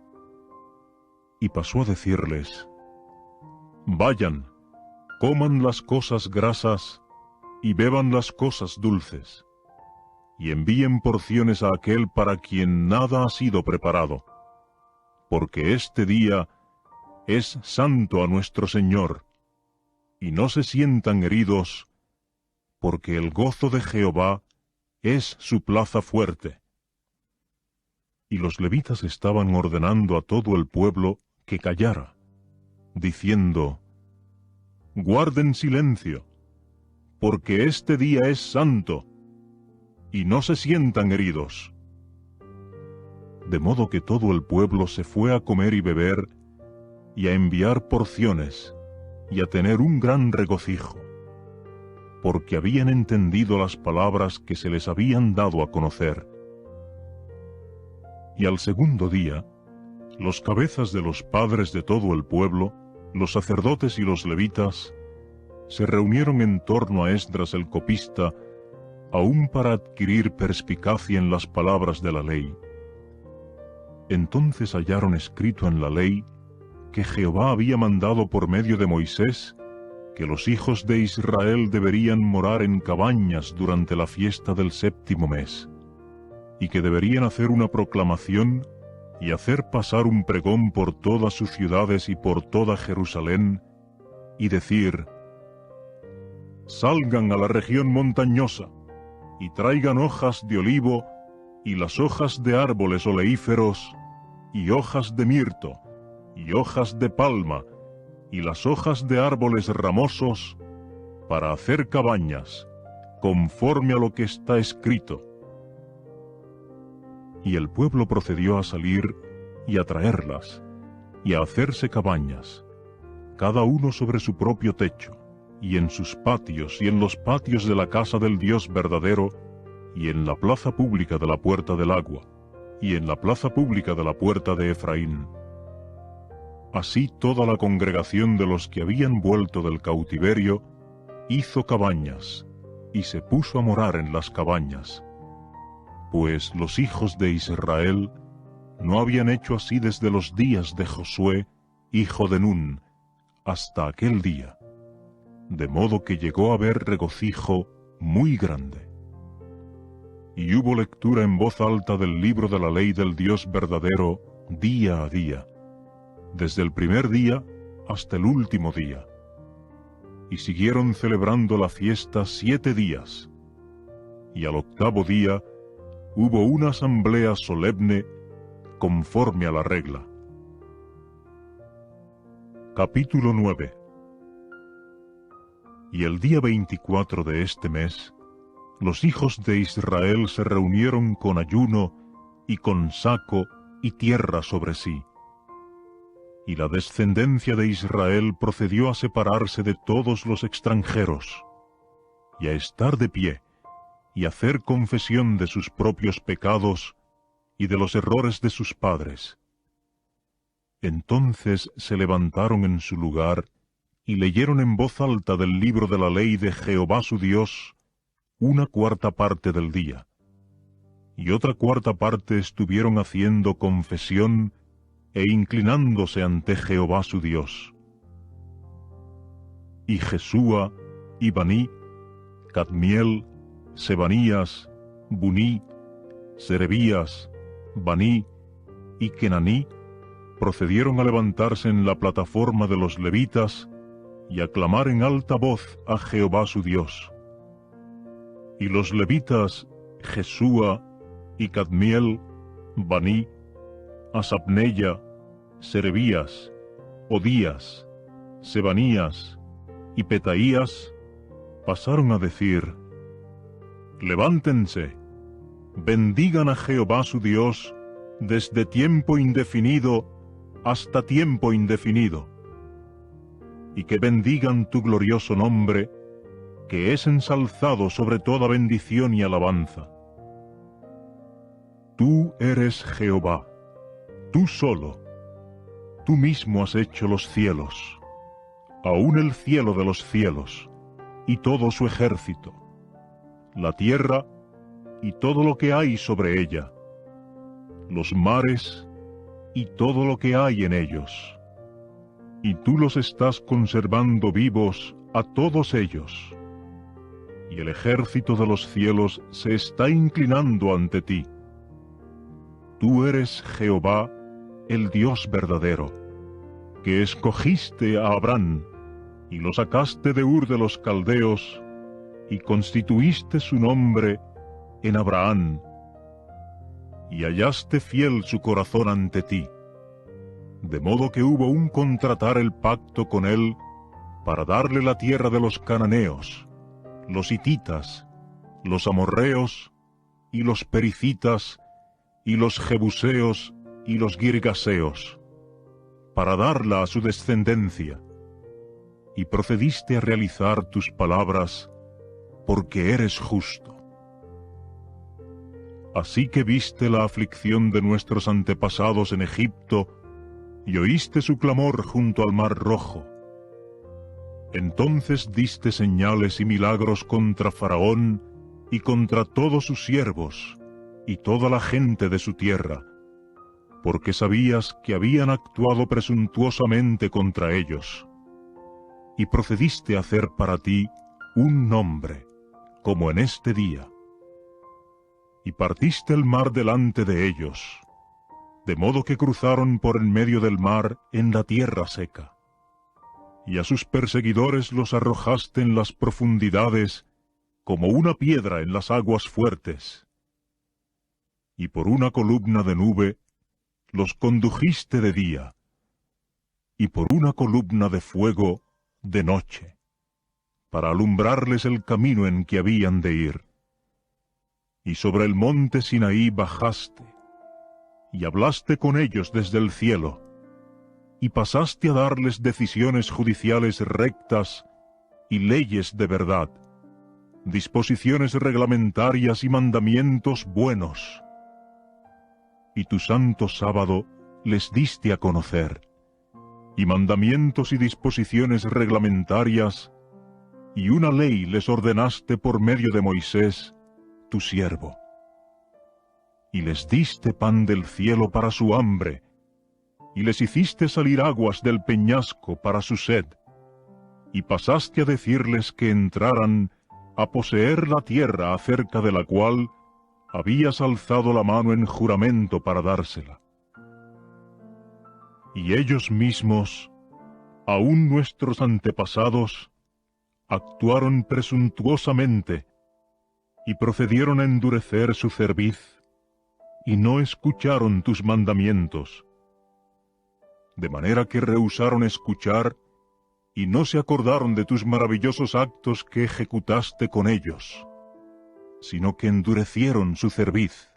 Y pasó a decirles: Vayan, coman las cosas grasas y beban las cosas dulces, y envíen porciones a aquel para quien nada ha sido preparado, porque este día es santo a nuestro Señor, y no se sientan heridos, porque el gozo de Jehová es su plaza fuerte. Y los levitas estaban ordenando a todo el pueblo que callara, diciendo: Guarden silencio, porque este día es santo, y no se sientan heridos. De modo que todo el pueblo se fue a comer y beber, y a enviar porciones, y a tener un gran regocijo. porque habían entendido las palabras que se les habían dado a conocer. Y al segundo día, los cabezas de los padres de todo el pueblo, los sacerdotes y los levitas, se reunieron en torno a Esdras el copista, aún para adquirir perspicacia en las palabras de la ley. Entonces hallaron escrito en la ley que Jehová había mandado por medio de Moisés que los hijos de Israel deberían morar en cabañas durante la fiesta del séptimo mes, y que deberían hacer una proclamación y hacer pasar un pregón por todas sus ciudades y por toda Jerusalén, y decir: salgan a la región montañosa, y traigan hojas de olivo, y las hojas de árboles oleíferos, y hojas de mirto, y hojas de palma, y las hojas de árboles ramosos, para hacer cabañas, conforme a lo que está escrito. Y el pueblo procedió a salir y a traerlas, y a hacerse cabañas, cada uno sobre su propio techo, y en sus patios, y en los patios de la casa del Dios verdadero, y en la plaza pública de la puerta del agua, y en la plaza pública de la puerta de Efraín. Así toda la congregación de los que habían vuelto del cautiverio hizo cabañas, y se puso a morar en las cabañas, pues los hijos de Israel no habían hecho así desde los días de Josué, hijo de Nun, hasta aquel día, de modo que llegó a haber regocijo muy grande. Y hubo lectura en voz alta del libro de la ley del Dios verdadero día a día, desde el primer día hasta el último día. Y siguieron celebrando la fiesta 7 días, y al octavo día hubo una asamblea solemne conforme a la regla. Capítulo 9. Y el día 24 de este mes, los hijos de Israel se reunieron con ayuno y con saco y tierra sobre sí. Y la descendencia de Israel procedió a separarse de todos los extranjeros, y a estar de pie, y hacer confesión de sus propios pecados y de los errores de sus padres. Entonces se levantaron en su lugar, y leyeron en voz alta del libro de la ley de Jehová su Dios, 1/4 parte del día, y otra 1/4 parte estuvieron haciendo confesión e inclinándose ante Jehová su Dios. Y Jesúa, y Baní, Cadmiel, Sebanías, Buní, Serebías, Baní y Kenaní procedieron a levantarse en la plataforma de los levitas y a clamar en alta voz a Jehová su Dios. Y los levitas Jesúa y Cadmiel, Baní, Asapneya, Serebías, Odías, Sebanías y Petaías pasaron a decir: levántense, bendigan a Jehová su Dios desde tiempo indefinido hasta tiempo indefinido, y que bendigan tu glorioso nombre, que es ensalzado sobre toda bendición y alabanza. Tú eres Jehová, tú solo, tú mismo has hecho los cielos, aun el cielo de los cielos, y todo su ejército, la tierra y todo lo que hay sobre ella, los mares y todo lo que hay en ellos. Y tú los estás conservando vivos a todos ellos, y el ejército de los cielos se está inclinando ante ti. Tú eres Jehová, el Dios verdadero, que escogiste a Abraham, y lo sacaste de Ur de los Caldeos, y constituiste su nombre en Abraham, y hallaste fiel su corazón ante ti, de modo que hubo un contratar el pacto con él para darle la tierra de los cananeos, los hititas, los amorreos, y los pericitas, y los jebuseos, y los girgaseos, para darla a su descendencia, y procediste a realizar tus palabras, porque eres justo. Así que viste la aflicción de nuestros antepasados en Egipto, y oíste su clamor junto al Mar Rojo. Entonces diste señales y milagros contra Faraón y contra todos sus siervos y toda la gente de su tierra, porque sabías que habían actuado presuntuosamente contra ellos. Y procediste a hacer para ti un nombre, como en este día. Y partiste el mar delante de ellos, de modo que cruzaron por en medio del mar en la tierra seca. Y a sus perseguidores los arrojaste en las profundidades, como una piedra en las aguas fuertes. Y por una columna de nube los condujiste de día, y por una columna de fuego de noche, para alumbrarles el camino en que habían de ir. Y sobre el monte Sinaí bajaste, y hablaste con ellos desde el cielo, y pasaste a darles decisiones judiciales rectas y leyes de verdad, disposiciones reglamentarias y mandamientos buenos. Y tu santo sábado les diste a conocer, y mandamientos y disposiciones reglamentarias, y una ley les ordenaste por medio de Moisés, tu siervo. Y les diste pan del cielo para su hambre, y les hiciste salir aguas del peñasco para su sed, y pasaste a decirles que entraran a poseer la tierra acerca de la cual habías alzado la mano en juramento para dársela. Y ellos mismos, aun nuestros antepasados, actuaron presuntuosamente y procedieron a endurecer su cerviz, y no escucharon tus mandamientos, de manera que rehusaron escuchar y no se acordaron de tus maravillosos actos que ejecutaste con ellos, sino que endurecieron su cerviz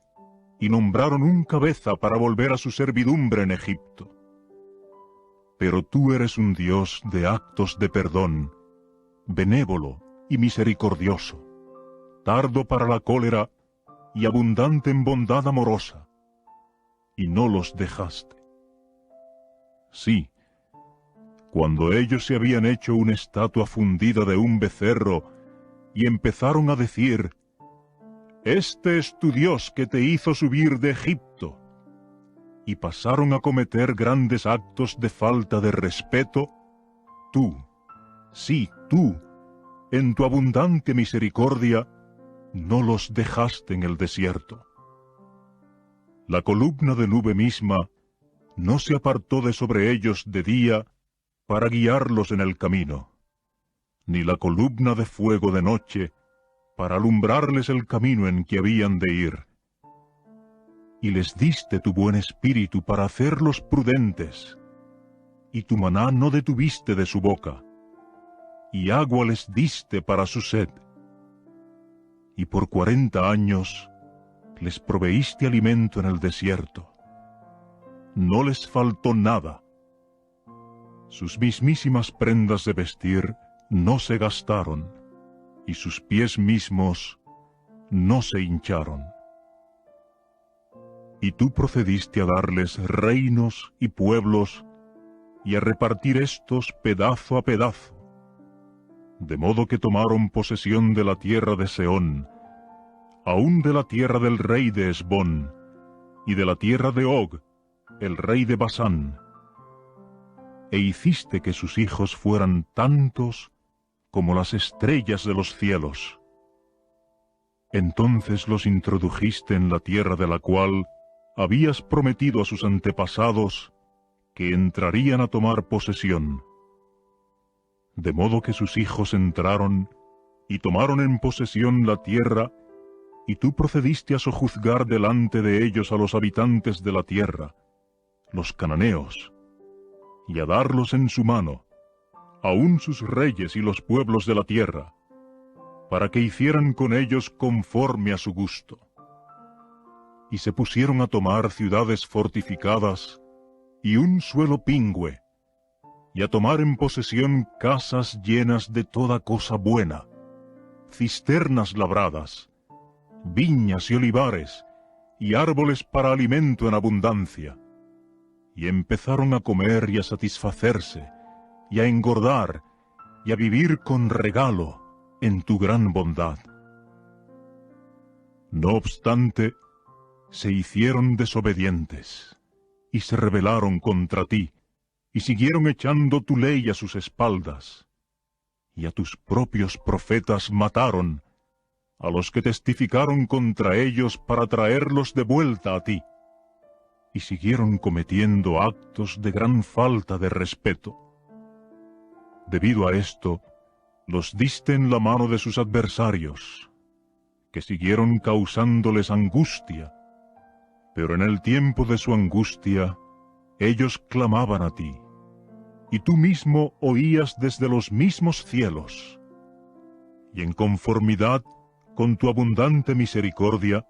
y nombraron un cabeza para volver a su servidumbre en Egipto. Pero tú eres un Dios de actos de perdón, benévolo y misericordioso, tardo para la cólera y abundante en bondad amorosa, y no los dejaste. Sí, cuando ellos se habían hecho una estatua fundida de un becerro y empezaron a decir: «Este es tu Dios que te hizo subir de Egipto», y pasaron a cometer grandes actos de falta de respeto, tú, sí, tú, en tu abundante misericordia, no los dejaste en el desierto. La columna de nube misma no se apartó de sobre ellos de día para guiarlos en el camino, ni la columna de fuego de noche para alumbrarles el camino en que habían de ir. Y les diste tu buen espíritu para hacerlos prudentes, y tu maná no detuviste de su boca, y agua les diste para su sed. Y por 40 años les proveíste alimento en el desierto. No les faltó nada. Sus mismísimas prendas de vestir no se gastaron, y sus pies mismos no se hincharon. Y tú procediste a darles reinos y pueblos, y a repartir estos pedazo a pedazo, de modo que tomaron posesión de la tierra de Sehón, aun de la tierra del rey de Hesbón, y de la tierra de Og, el rey de Basán, e hiciste que sus hijos fueran tantos como las estrellas de los cielos. Entonces los introdujiste en la tierra de la cual habías prometido a sus antepasados que entrarían a tomar posesión. De modo que sus hijos entraron y tomaron en posesión la tierra, y tú procediste a sojuzgar delante de ellos a los habitantes de la tierra, los cananeos, y a darlos en su mano, aun sus reyes y los pueblos de la tierra, para que hicieran con ellos conforme a su gusto. Y se pusieron a tomar ciudades fortificadas y un suelo pingüe, y a tomar en posesión casas llenas de toda cosa buena, cisternas labradas, viñas y olivares, y árboles para alimento en abundancia. Y empezaron a comer y a satisfacerse, y a engordar, y a vivir con regalo en tu gran bondad. No obstante, se hicieron desobedientes, y se rebelaron contra ti, y siguieron echando tu ley a sus espaldas, y a tus propios profetas mataron, a los que testificaron contra ellos para traerlos de vuelta a ti, y siguieron cometiendo actos de gran falta de respeto. Debido a esto, los diste en la mano de sus adversarios, que siguieron causándoles angustia, pero en el tiempo de su angustia, ellos clamaban a ti, y tú mismo oías desde los mismos cielos, y en conformidad con tu abundante misericordia,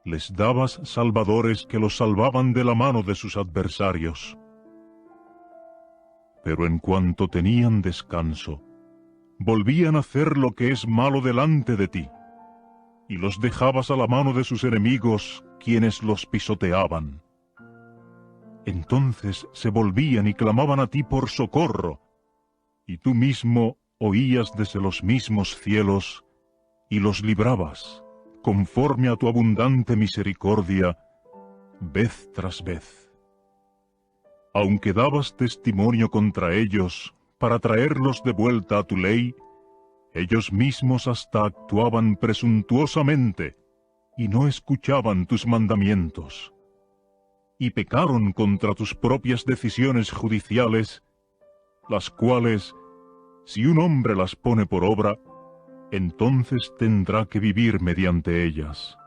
les dabas salvadores que los salvaban de la mano de sus adversarios. Pero en cuanto tenían descanso, volvían a hacer lo que es malo delante de ti, y los dejabas a la mano de sus enemigos, quienes los pisoteaban. Entonces se volvían y clamaban a ti por socorro, y tú mismo oías desde los mismos cielos, y los librabas, conforme a tu abundante misericordia, vez tras vez. Aunque dabas testimonio contra ellos, para traerlos de vuelta a tu ley, ellos mismos hasta actuaban presuntuosamente, y no escuchaban tus mandamientos, y pecaron contra tus propias decisiones judiciales, las cuales, si un hombre las pone por obra, entonces tendrá que vivir mediante ellas.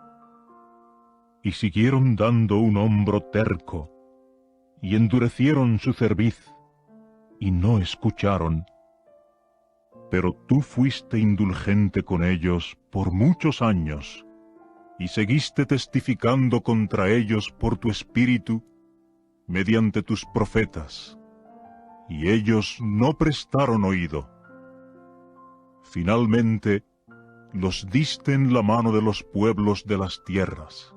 Y siguieron dando un hombro terco, y endurecieron su cerviz, y no escucharon. Pero tú fuiste indulgente con ellos por muchos años, y seguiste testificando contra ellos por tu espíritu, mediante tus profetas, y ellos no prestaron oído. Finalmente, los diste en la mano de los pueblos de las tierras.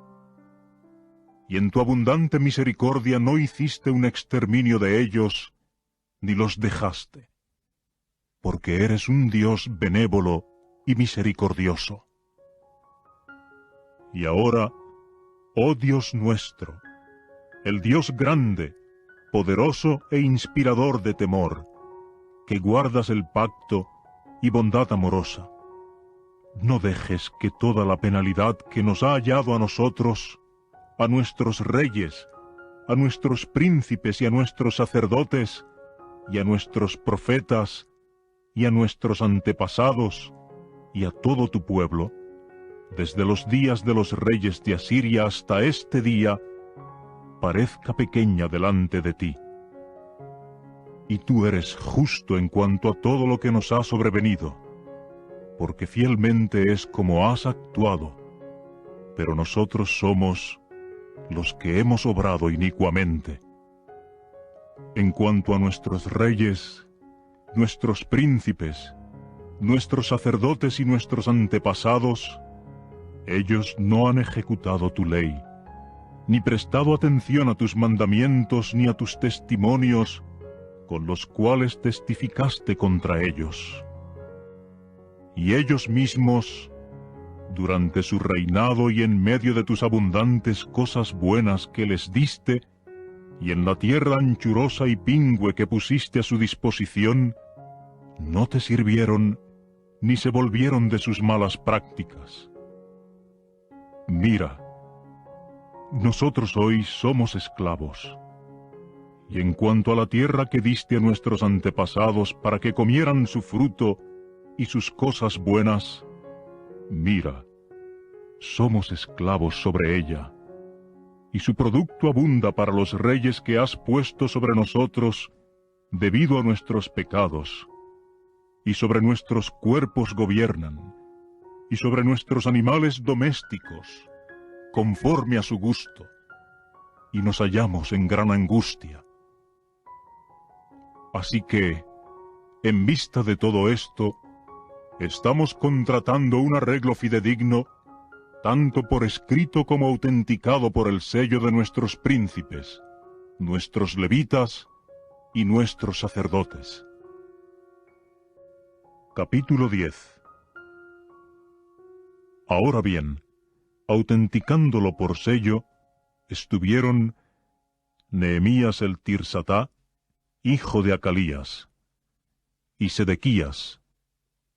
Y en tu abundante misericordia no hiciste un exterminio de ellos, ni los dejaste, porque eres un Dios benévolo y misericordioso. Y ahora, oh Dios nuestro, el Dios grande, poderoso e inspirador de temor, que guardas el pacto y bondad amorosa, no dejes que toda la penalidad que nos ha hallado a nosotros, a nuestros reyes, a nuestros príncipes y a nuestros sacerdotes, y a nuestros profetas, y a nuestros antepasados, y a todo tu pueblo, desde los días de los reyes de Asiria hasta este día, parezca pequeña delante de ti. Y tú eres justo en cuanto a todo lo que nos ha sobrevenido, porque fielmente es como has actuado, pero nosotros somos los que hemos obrado inicuamente. En cuanto a nuestros reyes, nuestros príncipes, nuestros sacerdotes y nuestros antepasados, ellos no han ejecutado tu ley, ni prestado atención a tus mandamientos ni a tus testimonios, con los cuales testificaste contra ellos. Y ellos mismos, durante su reinado y en medio de tus abundantes cosas buenas que les diste, y en la tierra anchurosa y pingüe que pusiste a su disposición, no te sirvieron, ni se volvieron de sus malas prácticas. Mira, nosotros hoy somos esclavos, y en cuanto a la tierra que diste a nuestros antepasados para que comieran su fruto y sus cosas buenas, mira, somos esclavos sobre ella, y su producto abunda para los reyes que has puesto sobre nosotros debido a nuestros pecados, y sobre nuestros cuerpos gobiernan, y sobre nuestros animales domésticos, conforme a su gusto, y nos hallamos en gran angustia. Así que, en vista de todo esto, estamos contratando un arreglo fidedigno, tanto por escrito como autenticado por el sello de nuestros príncipes, nuestros levitas y nuestros sacerdotes. Capítulo 10. Ahora bien, autenticándolo por sello, estuvieron Nehemías el Tirsatá, hijo de Acalías, y Sedequías,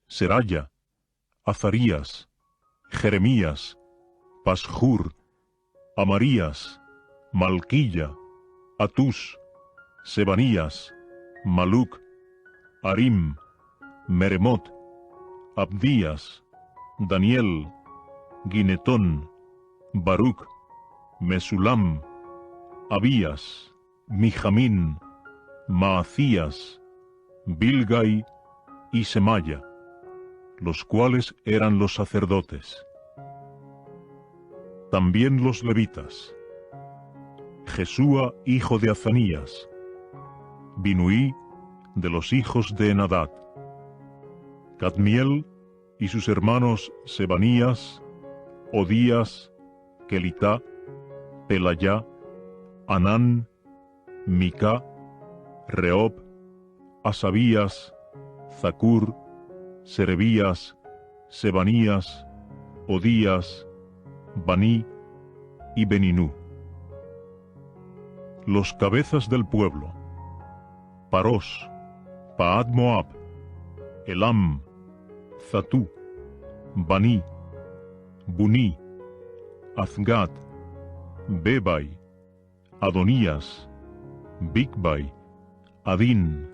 Seraya, Azarías, Jeremías, Pashur, Amarías, Malquilla, Atús, Sebanías, Maluc, Arim, Meremot, Abdías, Daniel, Ginetón, Baruc, Mesulam, Abías, Mijamín, Maacías, Bilgai y Semaya, los cuales eran los sacerdotes. También los levitas, Jesúa hijo de Azanías, Binuí de los hijos de Enadad, Cadmiel y sus hermanos Sebanías, Odías, Kelitá, Pelayá, Anán, Micá, Reob, Asabías, Zacur, Serebías, Sebanías, Odías, Baní y Beninú. Los cabezas del pueblo: Parós, Paad Moab, Elam, Zatú, Baní, Buní, Azgad, Bebai, Adonías, Bigbai, Adín,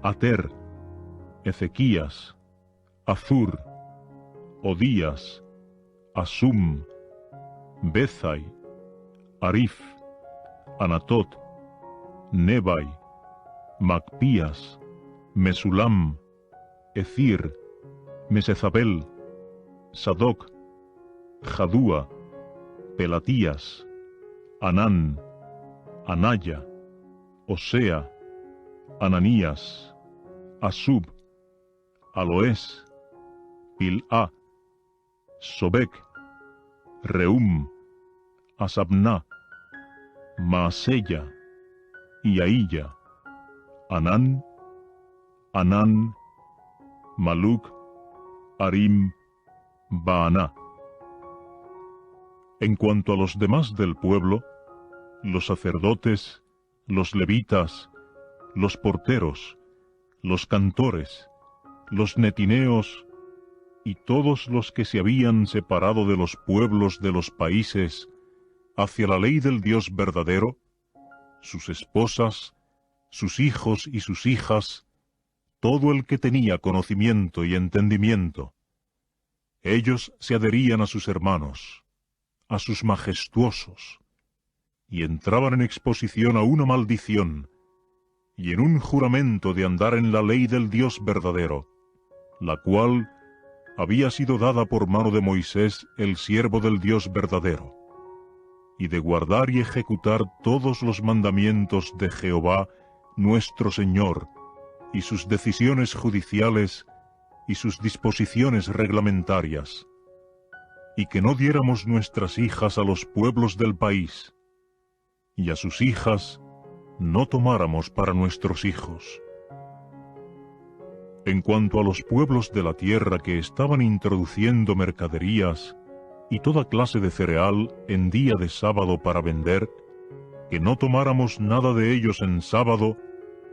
Ater, Ezequías, Azur, Odías, Asum, Bezai, Arif, Anatot, Nebai, Macpías, Mesulam, Ecir, Mesezabel, Sadoc, Jadúa, Pelatías, Anán, Anaya, Osea, Ananías, Asub, Aloés, Pilá, Sobek, Reum, Asabná, Maaseya y Ahilla, Anán, Anán, Maluc, Arim, Baaná. En cuanto a los demás del pueblo, los sacerdotes, los levitas, los porteros, los cantores, los netineos y todos los que se habían separado de los pueblos de los países hacia la ley del Dios verdadero, sus esposas, sus hijos y sus hijas, todo el que tenía conocimiento y entendimiento, ellos se adherían a sus hermanos, a sus majestuosos, y entraban en exposición a una maldición y en un juramento de andar en la ley del Dios verdadero, la cual había sido dada por mano de Moisés, el siervo del Dios verdadero, y de guardar y ejecutar todos los mandamientos de Jehová nuestro Señor, y sus decisiones judiciales y sus disposiciones reglamentarias, y que no diéramos nuestras hijas a los pueblos del país, y a sus hijas no tomáramos para nuestros hijos. En cuanto a los pueblos de la tierra que estaban introduciendo mercaderías y toda clase de cereal en día de sábado para vender, que no tomáramos nada de ellos en sábado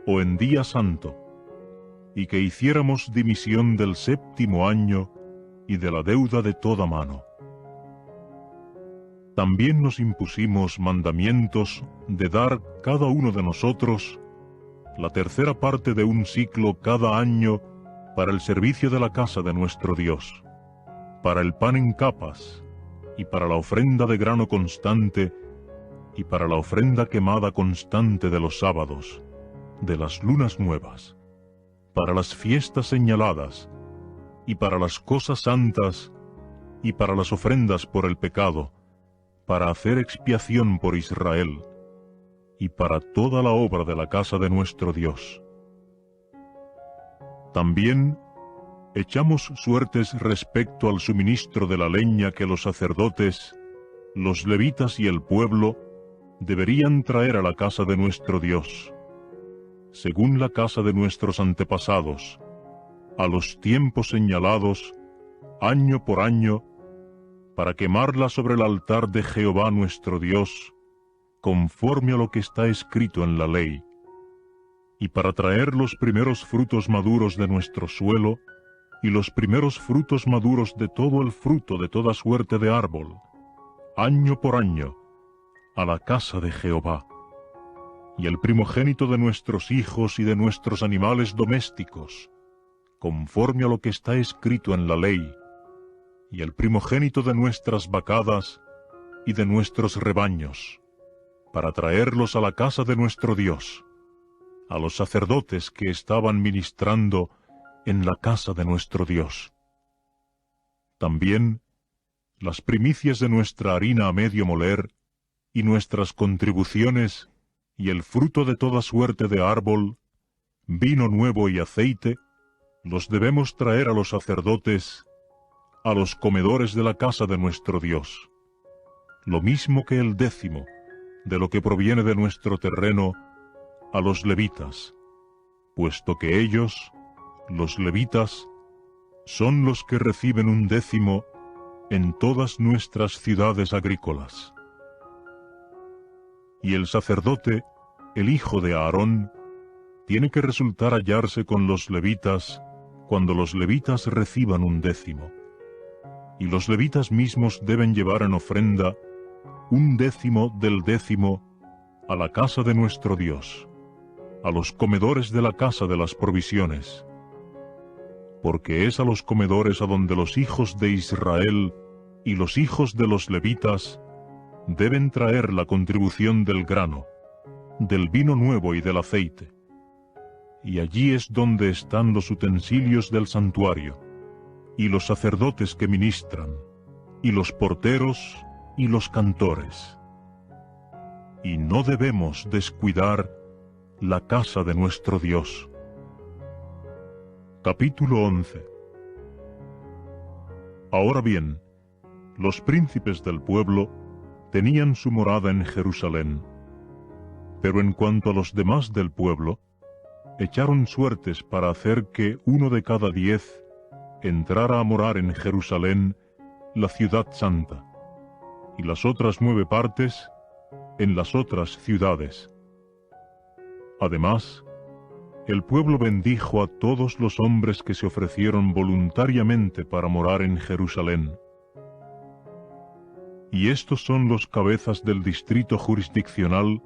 o en día santo, y que hiciéramos dimisión del 7º año y de la deuda de toda mano. También nos impusimos mandamientos de dar cada uno de nosotros la 1/3 parte de un siclo cada año para el servicio de la casa de nuestro Dios, para el pan en capas, y para la ofrenda de grano constante, y para la ofrenda quemada constante de los sábados, de las lunas nuevas, para las fiestas señaladas, y para las cosas santas, y para las ofrendas por el pecado, para hacer expiación por Israel, y para toda la obra de la casa de nuestro Dios. También echamos suertes respecto al suministro de la leña que los sacerdotes, los levitas y el pueblo deberían traer a la casa de nuestro Dios, según la casa de nuestros antepasados, a los tiempos señalados, año por año, para quemarla sobre el altar de Jehová nuestro Dios, conforme a lo que está escrito en la ley, y para traer los primeros frutos maduros de nuestro suelo, y los primeros frutos maduros de todo el fruto de toda suerte de árbol, año por año, a la casa de Jehová, y el primogénito de nuestros hijos y de nuestros animales domésticos, conforme a lo que está escrito en la ley, y el primogénito de nuestras vacadas y de nuestros rebaños, para traerlos a la casa de nuestro Dios, a los sacerdotes que estaban ministrando en la casa de nuestro Dios. También las primicias de nuestra harina a medio moler, y nuestras contribuciones, y el fruto de toda suerte de árbol, vino nuevo y aceite, los debemos traer a los sacerdotes, a los comedores de la casa de nuestro Dios, lo mismo que el 10º de lo que proviene de nuestro terreno, a los levitas, puesto que ellos, los levitas, son los que reciben un 10º en todas nuestras ciudades agrícolas. Y el sacerdote, el hijo de Aarón, tiene que resultar hallarse con los levitas cuando los levitas reciban un 10º. Y los levitas mismos deben llevar en ofrenda un 10º del 10º a la casa de nuestro Dios, a los comedores de la casa de las provisiones, porque es a los comedores a donde los hijos de Israel y los hijos de los levitas deben traer la contribución del grano, del vino nuevo y del aceite. Y allí es donde están los utensilios del santuario, y los sacerdotes que ministran, y los porteros y los cantores. Y no debemos descuidar la casa de nuestro Dios. Capítulo 11. Ahora bien, los príncipes del pueblo tenían su morada en Jerusalén, pero en cuanto a los demás del pueblo, echaron suertes para hacer que 1 de cada 10 entrara a morar en Jerusalén, la ciudad santa, y las otras 9 partes en las otras ciudades. Además, el pueblo bendijo a todos los hombres que se ofrecieron voluntariamente para morar en Jerusalén. Y estos son los cabezas del distrito jurisdiccional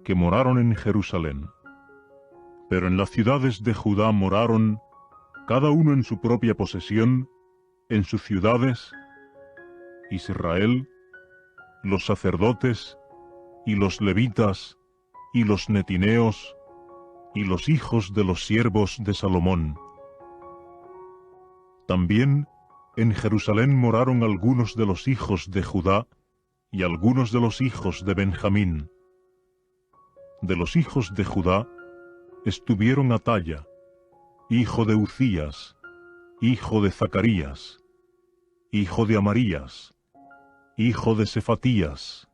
que moraron en Jerusalén. Pero en las ciudades de Judá moraron, cada uno en su propia posesión, en sus ciudades, Israel, los sacerdotes, y los levitas, y los netineos, y los hijos de los siervos de Salomón. También en Jerusalén moraron algunos de los hijos de Judá, y algunos de los hijos de Benjamín. De los hijos de Judá estuvieron Ataya, hijo de Ucías, hijo de Zacarías, hijo de Amarías, hijo de Sefatías,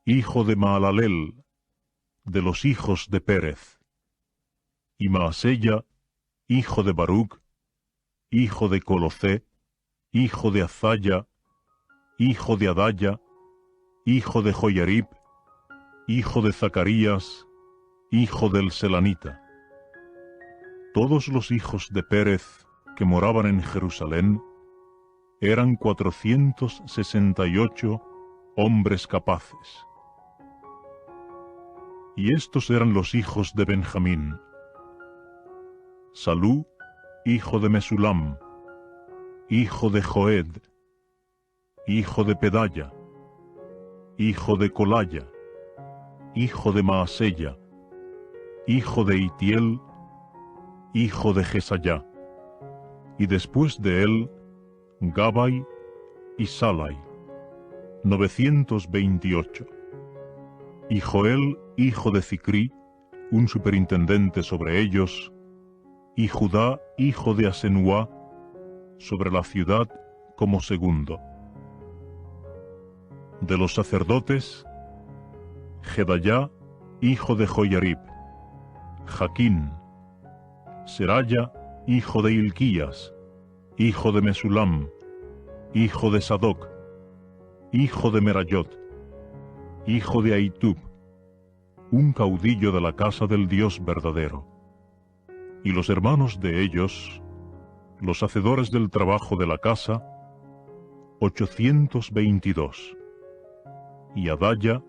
hijo de Maalalel, de los hijos de Pérez, y Maasella, hijo de Baruc, hijo de Colocé, hijo de Azaya, hijo de Adaya, hijo de Joyarib, hijo de Zacarías, hijo del Selanita. Todos los hijos de Pérez que moraban en Jerusalén eran 468 hombres capaces. Y estos eran los hijos de Benjamín: Salú, hijo de Mesulam, hijo de Joed, hijo de Pedaya, hijo de Colaya, hijo de Maasella, hijo de Itiel, hijo de Jesayá, y después de él, Gabai y Salai, 928. Y Joel, hijo de Zicrí, un superintendente sobre ellos, y Judá, hijo de Asenuá, sobre la ciudad como segundo. De los sacerdotes, Jedayá, hijo de Joiarib, Jaquín, Seraya, hijo de Hilquías, hijo de Mesulam, hijo de Sadoc, hijo de Merayot, hijo de Ahitub, un caudillo de la casa del Dios verdadero. Y los hermanos de ellos, los hacedores del trabajo de la casa, 822. Y Adaya,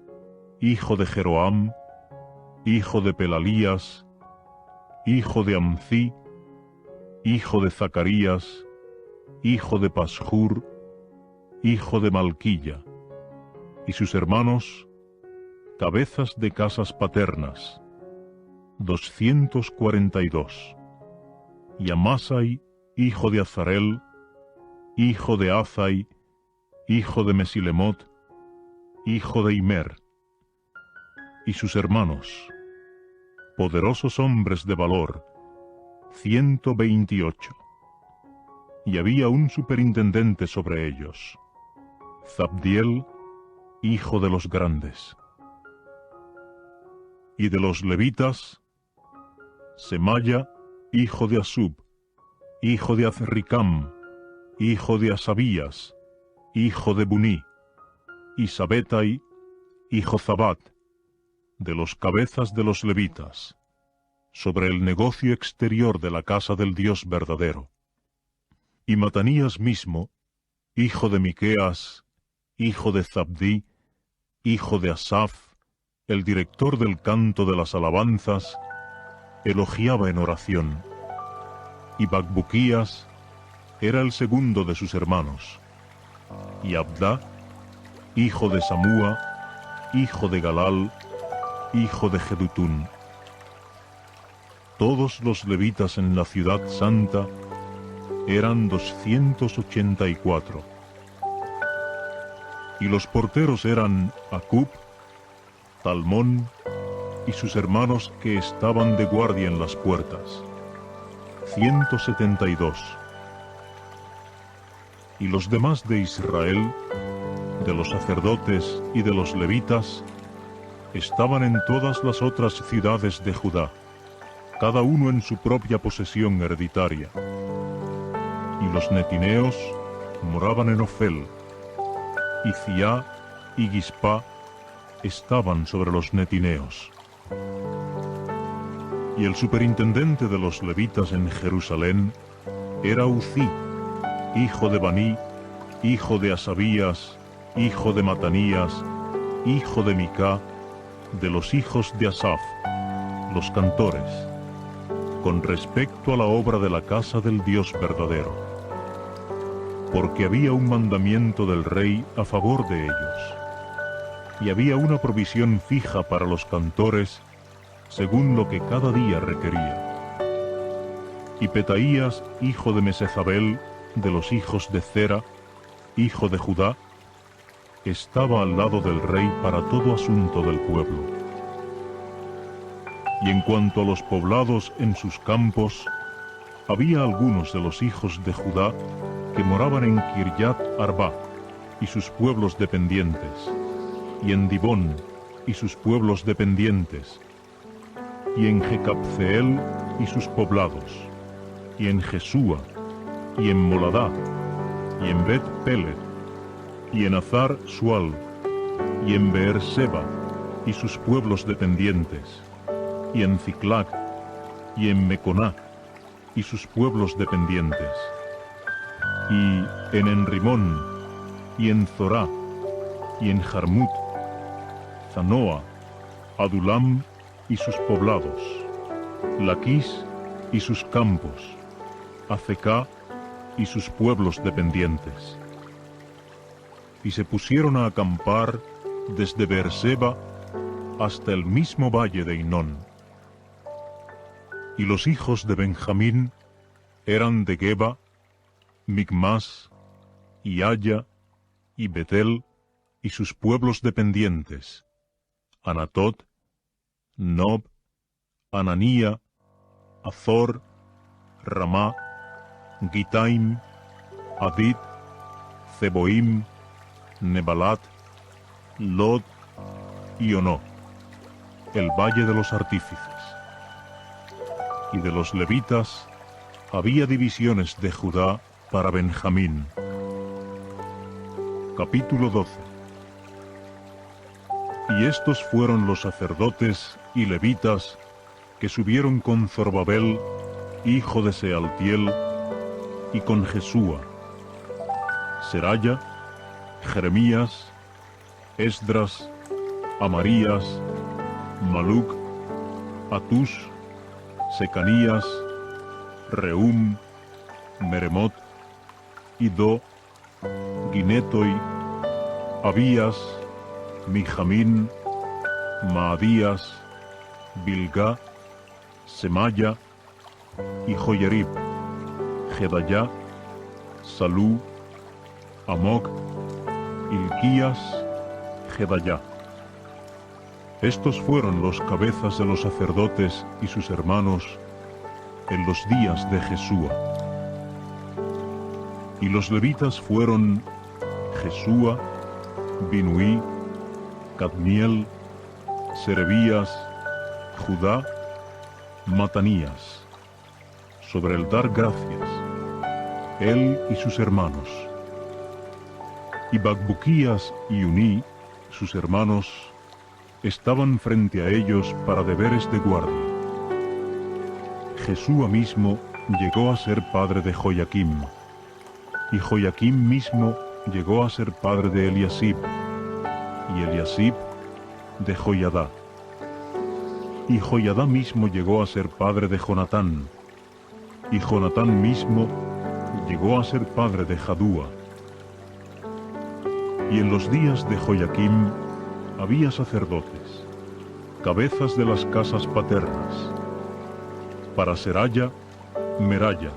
hijo de Jeroam, hijo de Pelalías, hijo de Amcí, hijo de Zacarías, hijo de Pashur, hijo de Malquilla, y sus hermanos, cabezas de casas paternas, 242. Y Amasai, hijo de Azarel, hijo de Azai, hijo de Mesilemot, hijo de Imer, y sus hermanos, poderosos hombres de valor, 128. Y había un superintendente sobre ellos, Zabdiel, hijo de los grandes. Y de los levitas, Semaya, hijo de Asub, hijo de Azricam, hijo de Asabías, hijo de Buní, y Sabetai, hijo Zabat, de los cabezas de los levitas, sobre el negocio exterior de la casa del Dios verdadero. Y Matanías mismo, hijo de Miqueas, hijo de Zabdí, hijo de Asaf, el director del canto de las alabanzas, elogiaba en oración. Y Bacbuquías era el segundo de sus hermanos. Y Abdá, hijo de Samúa, hijo de Galal, hijo de Jedutún. Todos los levitas en la ciudad santa eran 284. Y los porteros eran Acub, Talmón y sus hermanos que estaban de guardia en las puertas, 172. Y los demás de Israel, de los sacerdotes y de los levitas, estaban en todas las otras ciudades de Judá, cada uno en su propia posesión hereditaria. Y los netineos moraban en Ofel, y Ciá y Gispa estaban sobre los netineos. Y el superintendente de los levitas en Jerusalén era Uzí, hijo de Baní, hijo de Asabías, hijo de Matanías, hijo de Micá, de los hijos de Asaf, los cantores, con respecto a la obra de la casa del Dios verdadero, porque había un mandamiento del rey a favor de ellos, y había una provisión fija para los cantores, según lo que cada día requería. Y Petaías, hijo de Mesezabel, de los hijos de Zera, hijo de Judá, estaba al lado del rey para todo asunto del pueblo. Y en cuanto a los poblados en sus campos, había algunos de los hijos de Judá que moraban en Kirjat Arba y sus pueblos dependientes, y en Dibón y sus pueblos dependientes, y en Jecabceel y sus poblados, y en Jesúa, y en Moladá, y en Bet Pelet, y en Azar Sual, y en Beerseba y sus pueblos dependientes, y en Ziclac, y en Meconá y sus pueblos dependientes, y en Enrimón, y en Zorá, y en Jarmut, Zanoa, Adulam y sus poblados, Laquis y sus campos, Azecá y sus pueblos dependientes. Y se pusieron a acampar desde Beerseba hasta el mismo valle de Hinón. Y los hijos de Benjamín eran de Geba, Micmas, y Aya, y Betel, y sus pueblos dependientes, Anatot, Nob, Ananía, Azor, Ramá, Gitaim, Adid, Zeboim, Nebalat, Lod y Ono, el valle de los artífices. Y de los levitas había divisiones de Judá para Benjamín. Capítulo 12. Y estos fueron los sacerdotes y levitas que subieron con Zorobabel, hijo de Sealtiel, y con Jesúa, Seraya, Jeremías, Esdras, Amarías, Maluc, Atus, Secanías, Reum, Meremot, Iddo, Ginetoi, Abías, Mijamín, Maadías, Bilgá, Semaya y Joyarib, Jedayá, Salú, Amoc, Hilquías, Jedayá. Estos fueron los cabezas de los sacerdotes y sus hermanos en los días de Jesúa. Y los levitas fueron Jesúa, Binuí, Cadmiel, Serebías, Judá, Matanías, sobre el dar gracias, él y sus hermanos. Y Bacbuquías y Uní, sus hermanos, estaban frente a ellos para deberes de guardia. Jesúa mismo llegó a ser padre de Joyaquim, y Joyaquim mismo llegó a ser padre de Eliasib, y Eliasib de Joyadá. Y Joyadá mismo llegó a ser padre de Jonatán, y Jonatán mismo llegó a ser padre de Jadúa. Y en los días de Joyaquim había sacerdotes, cabezas de las casas paternas, para Seraya, Meraya,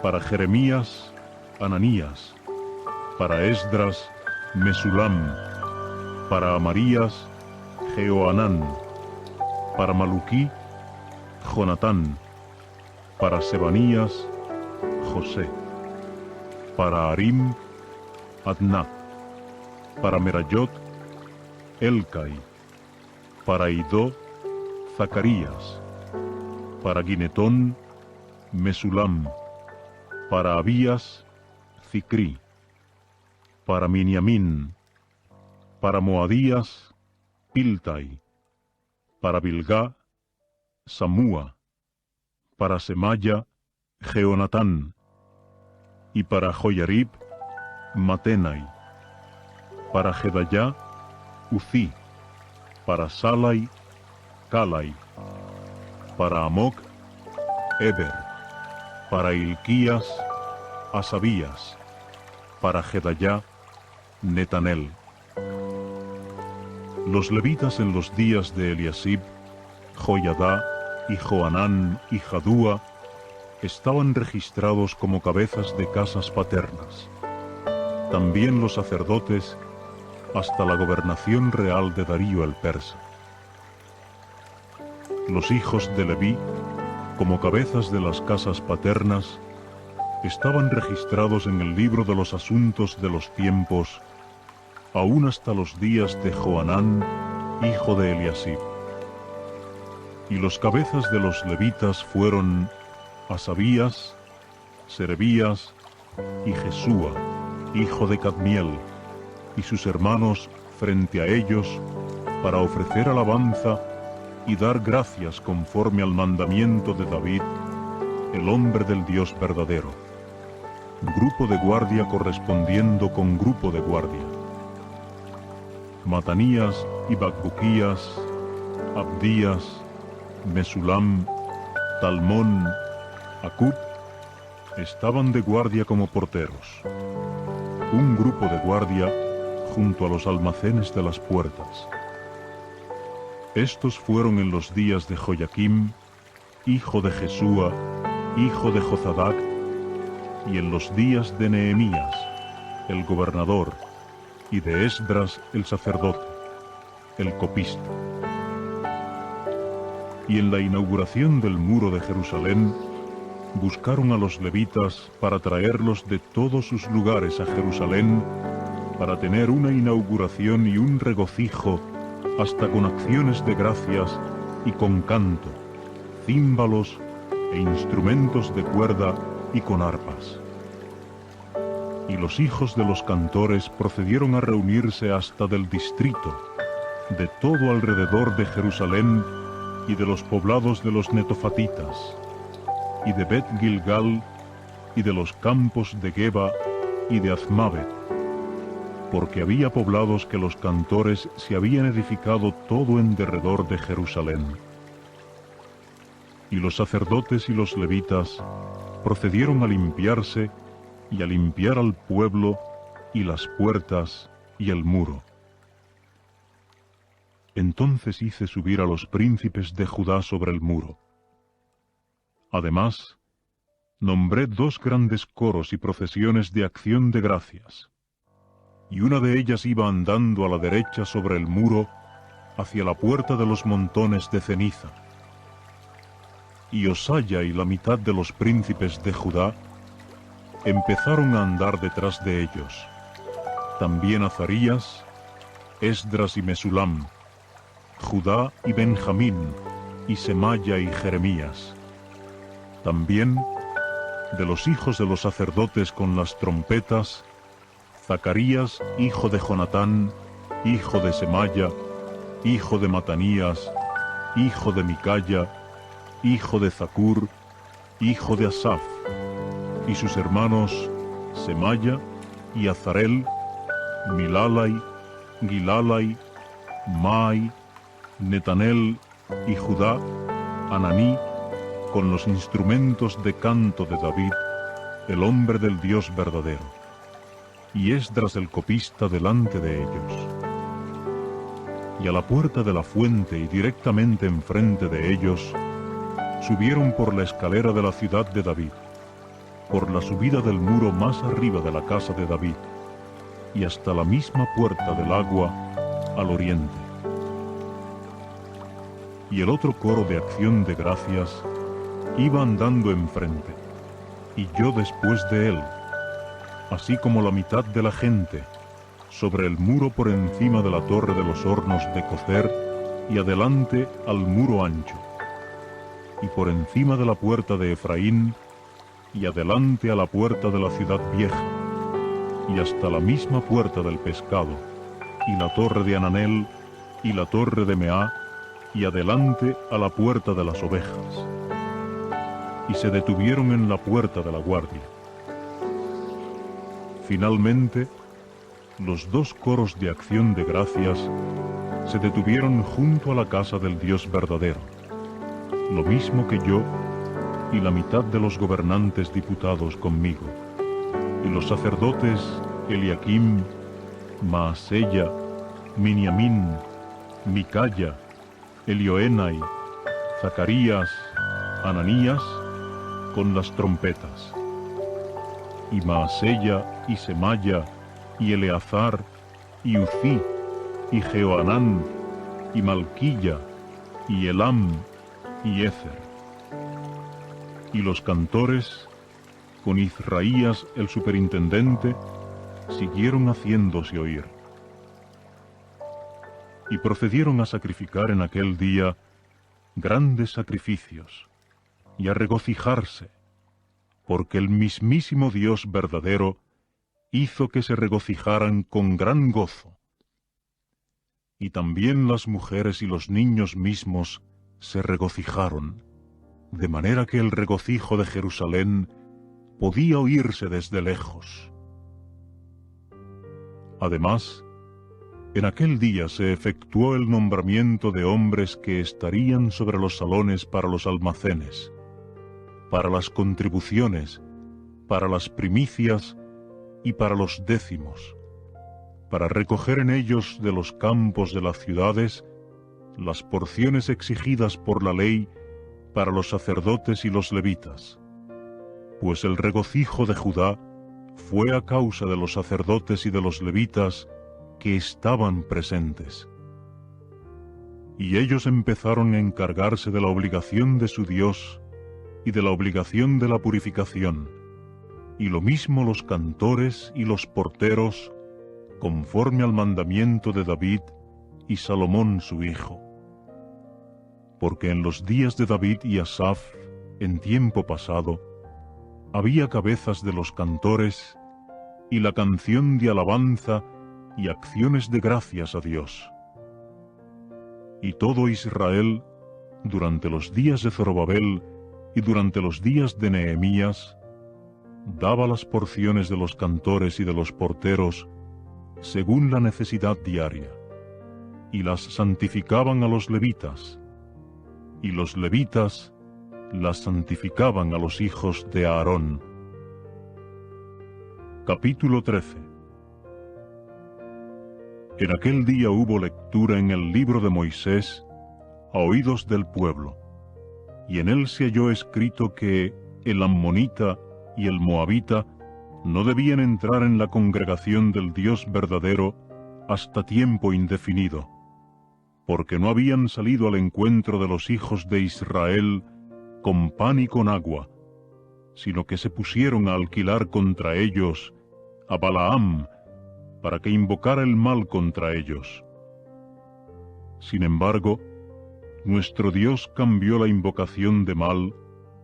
para Jeremías, Ananías, para Esdras, Mesulam, para Amarías, Jehoanán, para Maluquí, Jonatán, para Sebanías, José, para Arim, Adná, para Merayot, Elcai, para Iddo, Zacarías, para Ginetón, Mesulam, para Abías, Zicrí, para Miniamín, para Moadías, Piltai, para Bilgá, Samúa, para Semaya, Jeonatán, y para Joyarib, Matenai, para Jedayá, Uzi, para Salai, Calai, para Amoc, Eber, para Hilquías, Asabías, para Jedayá, Netanel. Los levitas en los días de Eliasib, Joyadá y Joanán y Jadúa estaban registrados como cabezas de casas paternas. También los sacerdotes hasta la gobernación real de Darío el persa. Los hijos de Leví, como cabezas de las casas paternas, estaban registrados en el libro de los asuntos de los tiempos, aún hasta los días de Joanán, hijo de Eliasib. Y los cabezas de los levitas fueron Asabías, Serebías y Jesúa, hijo de Cadmiel, y sus hermanos frente a ellos, para ofrecer alabanza y dar gracias conforme al mandamiento de David, el hombre del Dios verdadero. Grupo de guardia correspondiendo con grupo de guardia. Matanías y Bacbuquías, Abdías, Mesulam, Talmón, Acub, estaban de guardia como porteros. Un grupo de guardia junto a los almacenes de las puertas. Estos fueron en los días de Joyaquim, hijo de Jesúa, hijo de Jozadac, y en los días de Nehemías, el gobernador, y de Esdras el sacerdote, el copista. Y en la inauguración del muro de Jerusalén, buscaron a los levitas para traerlos de todos sus lugares a Jerusalén, para tener una inauguración y un regocijo, hasta con acciones de gracias y con canto, címbalos e instrumentos de cuerda y con arpas. Y los hijos de los cantores procedieron a reunirse hasta del distrito, de todo alrededor de Jerusalén y de los poblados de los netofatitas, y de Bet Gilgal, y de los campos de Geba y de Azmaveth, porque había poblados que los cantores se habían edificado todo en derredor de Jerusalén. Y los sacerdotes y los levitas procedieron a limpiarse y a limpiar al pueblo y las puertas y el muro. Entonces hice subir a los príncipes de Judá sobre el muro. Además, nombré 2 grandes coros y procesiones de acción de gracias, y una de ellas iba andando a la derecha sobre el muro hacia la puerta de los montones de ceniza. Y Osaya y la mitad de los príncipes de Judá empezaron a andar detrás de ellos, también Azarías, Esdras y Mesulam, Judá y Benjamín, y Semaya y Jeremías. También de los hijos de los sacerdotes con las trompetas, Zacarías, hijo de Jonatán, hijo de Semaya, hijo de Matanías, hijo de Micaya, hijo de Zacur, hijo de Asaf, y sus hermanos Semaya y Azarel, Milalai, Gilalai, Mai, Netanel y Judá, Ananí, con los instrumentos de canto de David, el hombre del Dios verdadero, y Esdras el copista delante de ellos. Y a la puerta de la fuente y directamente enfrente de ellos, subieron por la escalera de la ciudad de David, por la subida del muro más arriba de la casa de David, y hasta la misma puerta del agua al oriente. Y el otro coro de acción de gracias iba andando enfrente, y yo después de él, así como la mitad de la gente, sobre el muro por encima de la torre de los hornos de cocer, y adelante al muro ancho, y por encima de la puerta de Efraín, y adelante a la puerta de la ciudad vieja, y hasta la misma puerta del pescado, y la torre de Ananel, y la torre de Meá, y adelante a la puerta de las ovejas. Y se detuvieron en la puerta de la guardia. Finalmente, los 2 coros de acción de gracias se detuvieron junto a la casa del Dios verdadero, lo mismo que yo y la mitad de los gobernantes diputados conmigo, y los sacerdotes Eliakim, Maaseya, Miniamín, Micaya, Elioenai, Zacarías, Ananías, con las trompetas, y Maaseya y Semaya y Eleazar y Uzi y Jehoanán y Malquilla y Elam y Ezer. Y los cantores, con Izraías el superintendente, siguieron haciéndose oír. Y procedieron a sacrificar en aquel día grandes sacrificios, y a regocijarse, porque el mismísimo Dios verdadero hizo que se regocijaran con gran gozo. Y también las mujeres y los niños mismos se regocijaron, de manera que el regocijo de Jerusalén podía oírse desde lejos. Además, en aquel día se efectuó el nombramiento de hombres que estarían sobre los salones para los almacenes, para las contribuciones, para las primicias y para los décimos, para recoger en ellos de los campos de las ciudades las porciones exigidas por la ley para los sacerdotes y los levitas, pues el regocijo de Judá fue a causa de los sacerdotes y de los levitas que estaban presentes. Y ellos empezaron a encargarse de la obligación de su Dios y de la obligación de la purificación, y lo mismo los cantores y los porteros, conforme al mandamiento de David y Salomón su hijo. Porque en los días de David y Asaf, en tiempo pasado, había cabezas de los cantores, y la canción de alabanza y acciones de gracias a Dios. Y todo Israel, durante los días de Zorobabel y durante los días de Nehemías, daba las porciones de los cantores y de los porteros según la necesidad diaria, y las santificaban a los levitas, y los levitas las santificaban a los hijos de Aarón. Capítulo 13. En aquel día hubo lectura en el libro de Moisés a oídos del pueblo, y en él se halló escrito que el ammonita y el moabita no debían entrar en la congregación del Dios verdadero hasta tiempo indefinido, porque no habían salido al encuentro de los hijos de Israel con pan y con agua, sino que se pusieron a alquilar contra ellos a Balaam, para que invocara el mal contra ellos. Sin embargo, nuestro Dios cambió la invocación de mal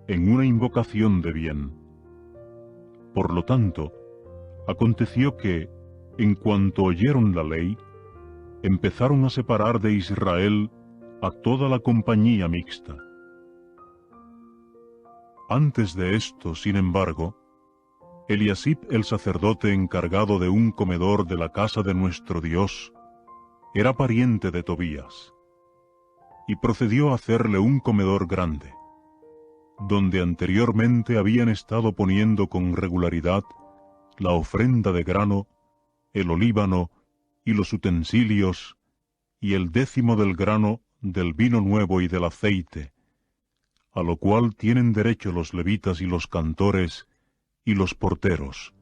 en una invocación de bien. Por lo tanto, aconteció que, en cuanto oyeron la ley, empezaron a separar de Israel a toda la compañía mixta. Antes de esto, sin embargo, Eliasib el sacerdote encargado de un comedor de la casa de nuestro Dios era pariente de Tobías, y procedió a hacerle un comedor grande, donde anteriormente habían estado poniendo con regularidad la ofrenda de grano, el olíbano y los utensilios, y el 10º del grano, del vino nuevo y del aceite, a lo cual tienen derecho los levitas y los cantores y los porteros,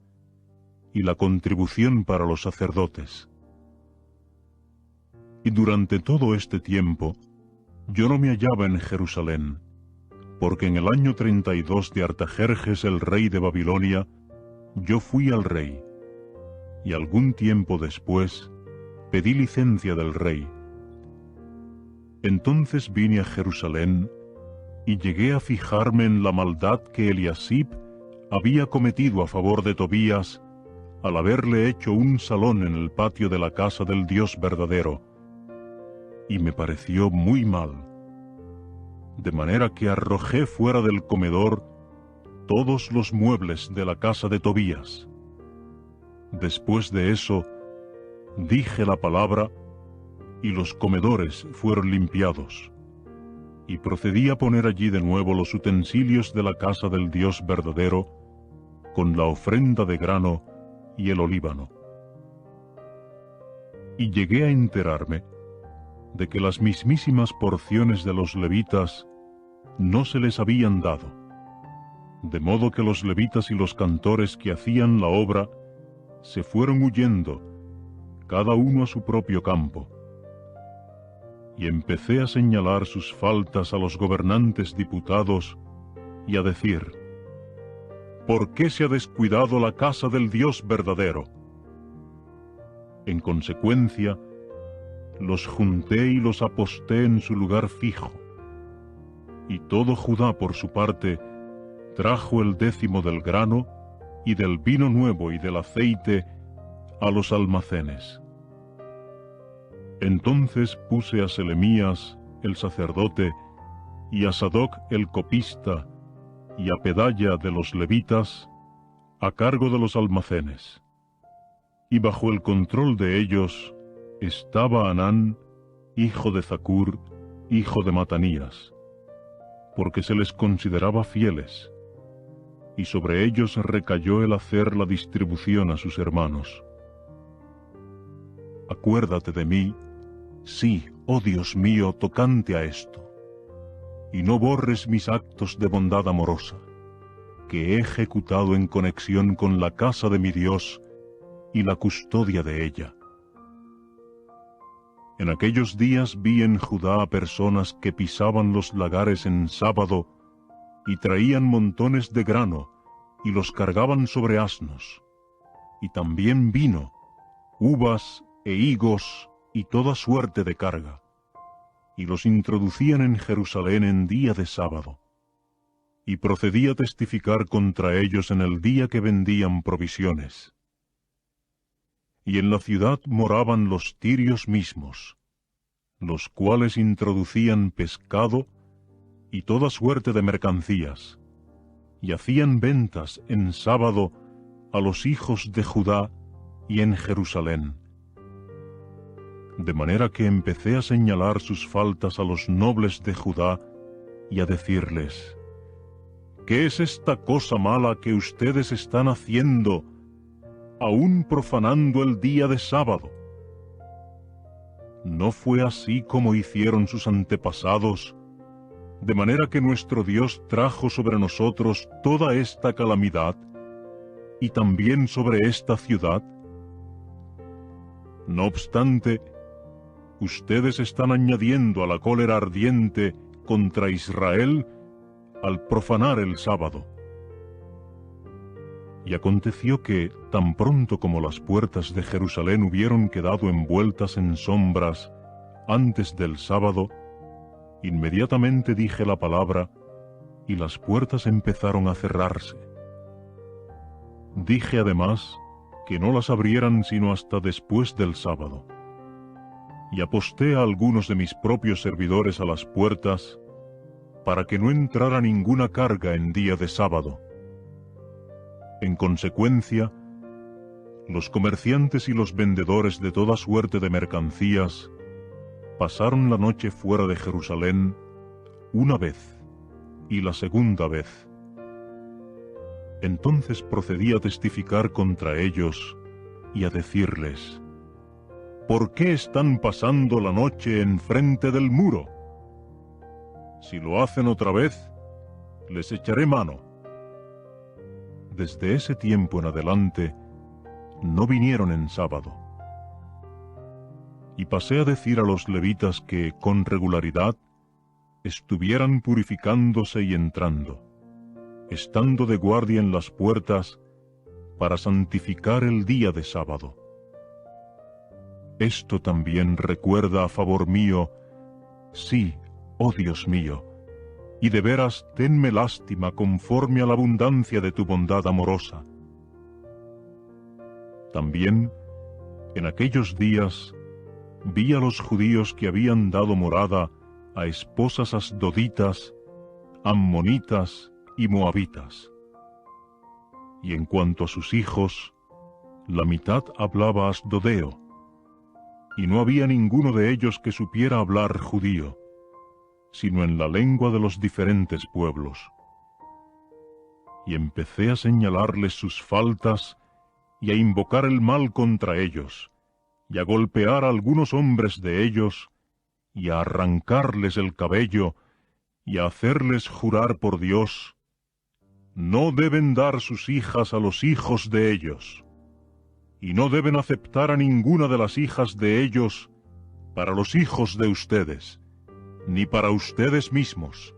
y la contribución para los sacerdotes. Y durante todo este tiempo, yo no me hallaba en Jerusalén, porque en el año 32 de Artajerjes el rey de Babilonia, yo fui al rey, y algún tiempo después pedí licencia del rey. Entonces vine a Jerusalén, y llegué a fijarme en la maldad que Eliasib había cometido a favor de Tobías, al haberle hecho un salón en el patio de la casa del Dios verdadero, y me pareció muy mal, de manera que arrojé fuera del comedor todos los muebles de la casa de Tobías. Después de eso, dije la palabra, y los comedores fueron limpiados, y procedí a poner allí de nuevo los utensilios de la casa del Dios verdadero, con la ofrenda de grano y el olíbano. Y llegué a enterarme de que las mismísimas porciones de los levitas no se les habían dado, de modo que los levitas y los cantores que hacían la obra se fueron huyendo, cada uno a su propio campo. Y empecé a señalar sus faltas a los gobernantes diputados y a decir: ¿por qué se ha descuidado la casa del Dios verdadero? En consecuencia, los junté y los aposté en su lugar fijo, y todo Judá por su parte trajo el 10º del grano y del vino nuevo y del aceite a los almacenes. Entonces puse a Selemías el sacerdote y a Sadoc el copista y a Pedaya de los levitas a cargo de los almacenes, y bajo el control de ellos estaba Anán, hijo de Zacur, hijo de Matanías, porque se les consideraba fieles, y sobre ellos recayó el hacer la distribución a sus hermanos. Acuérdate de mí, sí, oh Dios mío, tocante a esto, y no borres mis actos de bondad amorosa, que he ejecutado en conexión con la casa de mi Dios y la custodia de ella. En aquellos días vi en Judá a personas que pisaban los lagares en sábado y traían montones de grano, y los cargaban sobre asnos, y también vino, uvas e higos, y toda suerte de carga, y los introducían en Jerusalén en día de sábado. Y procedí a testificar contra ellos en el día que vendían provisiones. Y en la ciudad moraban los tirios mismos, los cuales introducían pescado y toda suerte de mercancías, y hacían ventas en sábado a los hijos de Judá y en Jerusalén. De manera que empecé a señalar sus faltas a los nobles de Judá y a decirles: ¿qué es esta cosa mala que ustedes están haciendo, aún profanando el día de sábado? ¿No fue así como hicieron sus antepasados, de manera que nuestro Dios trajo sobre nosotros toda esta calamidad, y también sobre esta ciudad? No obstante, ustedes están añadiendo a la cólera ardiente contra Israel al profanar el sábado. Y aconteció que, tan pronto como las puertas de Jerusalén hubieron quedado envueltas en sombras antes del sábado, inmediatamente dije la palabra, y las puertas empezaron a cerrarse. Dije además que no las abrieran sino hasta después del sábado. Y aposté a algunos de mis propios servidores a las puertas, para que no entrara ninguna carga en día de sábado. En consecuencia, los comerciantes y los vendedores de toda suerte de mercancías pasaron la noche fuera de Jerusalén una vez y la segunda vez. Entonces procedí a testificar contra ellos y a decirles: ¿por qué están pasando la noche enfrente del muro? Si lo hacen otra vez, les echaré mano. Desde ese tiempo en adelante, no vinieron en sábado. Y pasé a decir a los levitas que, con regularidad, estuvieran purificándose y entrando, estando de guardia en las puertas, para santificar el día de sábado. Esto también recuerda a favor mío, sí, oh Dios mío, y de veras tenme lástima conforme a la abundancia de tu bondad amorosa. También, en aquellos días, vi a los judíos que habían dado morada a esposas asdoditas, ammonitas y moabitas. Y en cuanto a sus hijos, la mitad hablaba asdodeo, y no había ninguno de ellos que supiera hablar judío, sino en la lengua de los diferentes pueblos. Y empecé a señalarles sus faltas y a invocar el mal contra ellos, y a golpear a algunos hombres de ellos, y a arrancarles el cabello, y a hacerles jurar por Dios: no deben dar sus hijas a los hijos de ellos, y no deben aceptar a ninguna de las hijas de ellos para los hijos de ustedes, ni para ustedes mismos.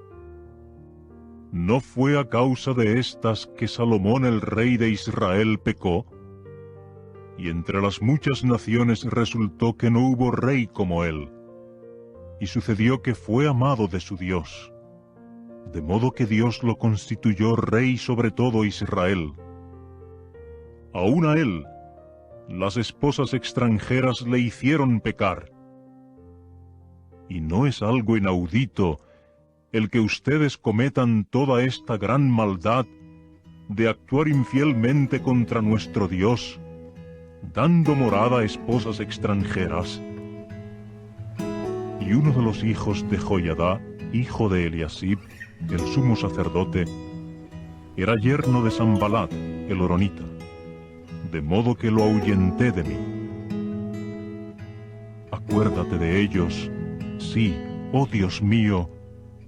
¿No fue a causa de estas que Salomón el rey de Israel pecó? Y entre las muchas naciones resultó que no hubo rey como él, y sucedió que fue amado de su Dios, de modo que Dios lo constituyó rey sobre todo Israel. Aun a él, las esposas extranjeras le hicieron pecar. Y no es algo inaudito el que ustedes cometan toda esta gran maldad de actuar infielmente contra nuestro Dios, dando morada a esposas extranjeras. Y uno de los hijos de Joiadá, hijo de Eliasib, el sumo sacerdote, era yerno de Sanbalat, el horonita, de modo que lo ahuyenté de mí. Acuérdate de ellos, sí, oh Dios mío,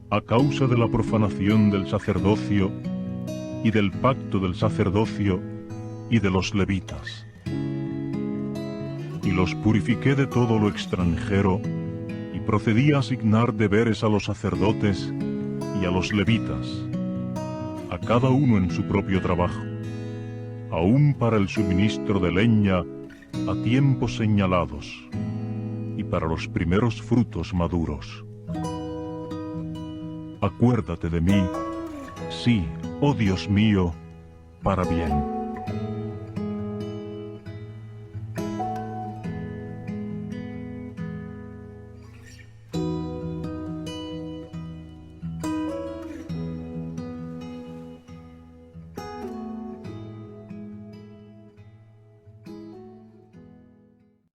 a causa de la profanación del sacerdocio, y del pacto del sacerdocio, y de los levitas. Y los purifiqué de todo lo extranjero, y procedí a asignar deberes a los sacerdotes y a los levitas, cada uno en su propio trabajo, aún para el suministro de leña a tiempos señalados y para los primeros frutos maduros. Acuérdate de mí, sí, oh Dios mío, para bien.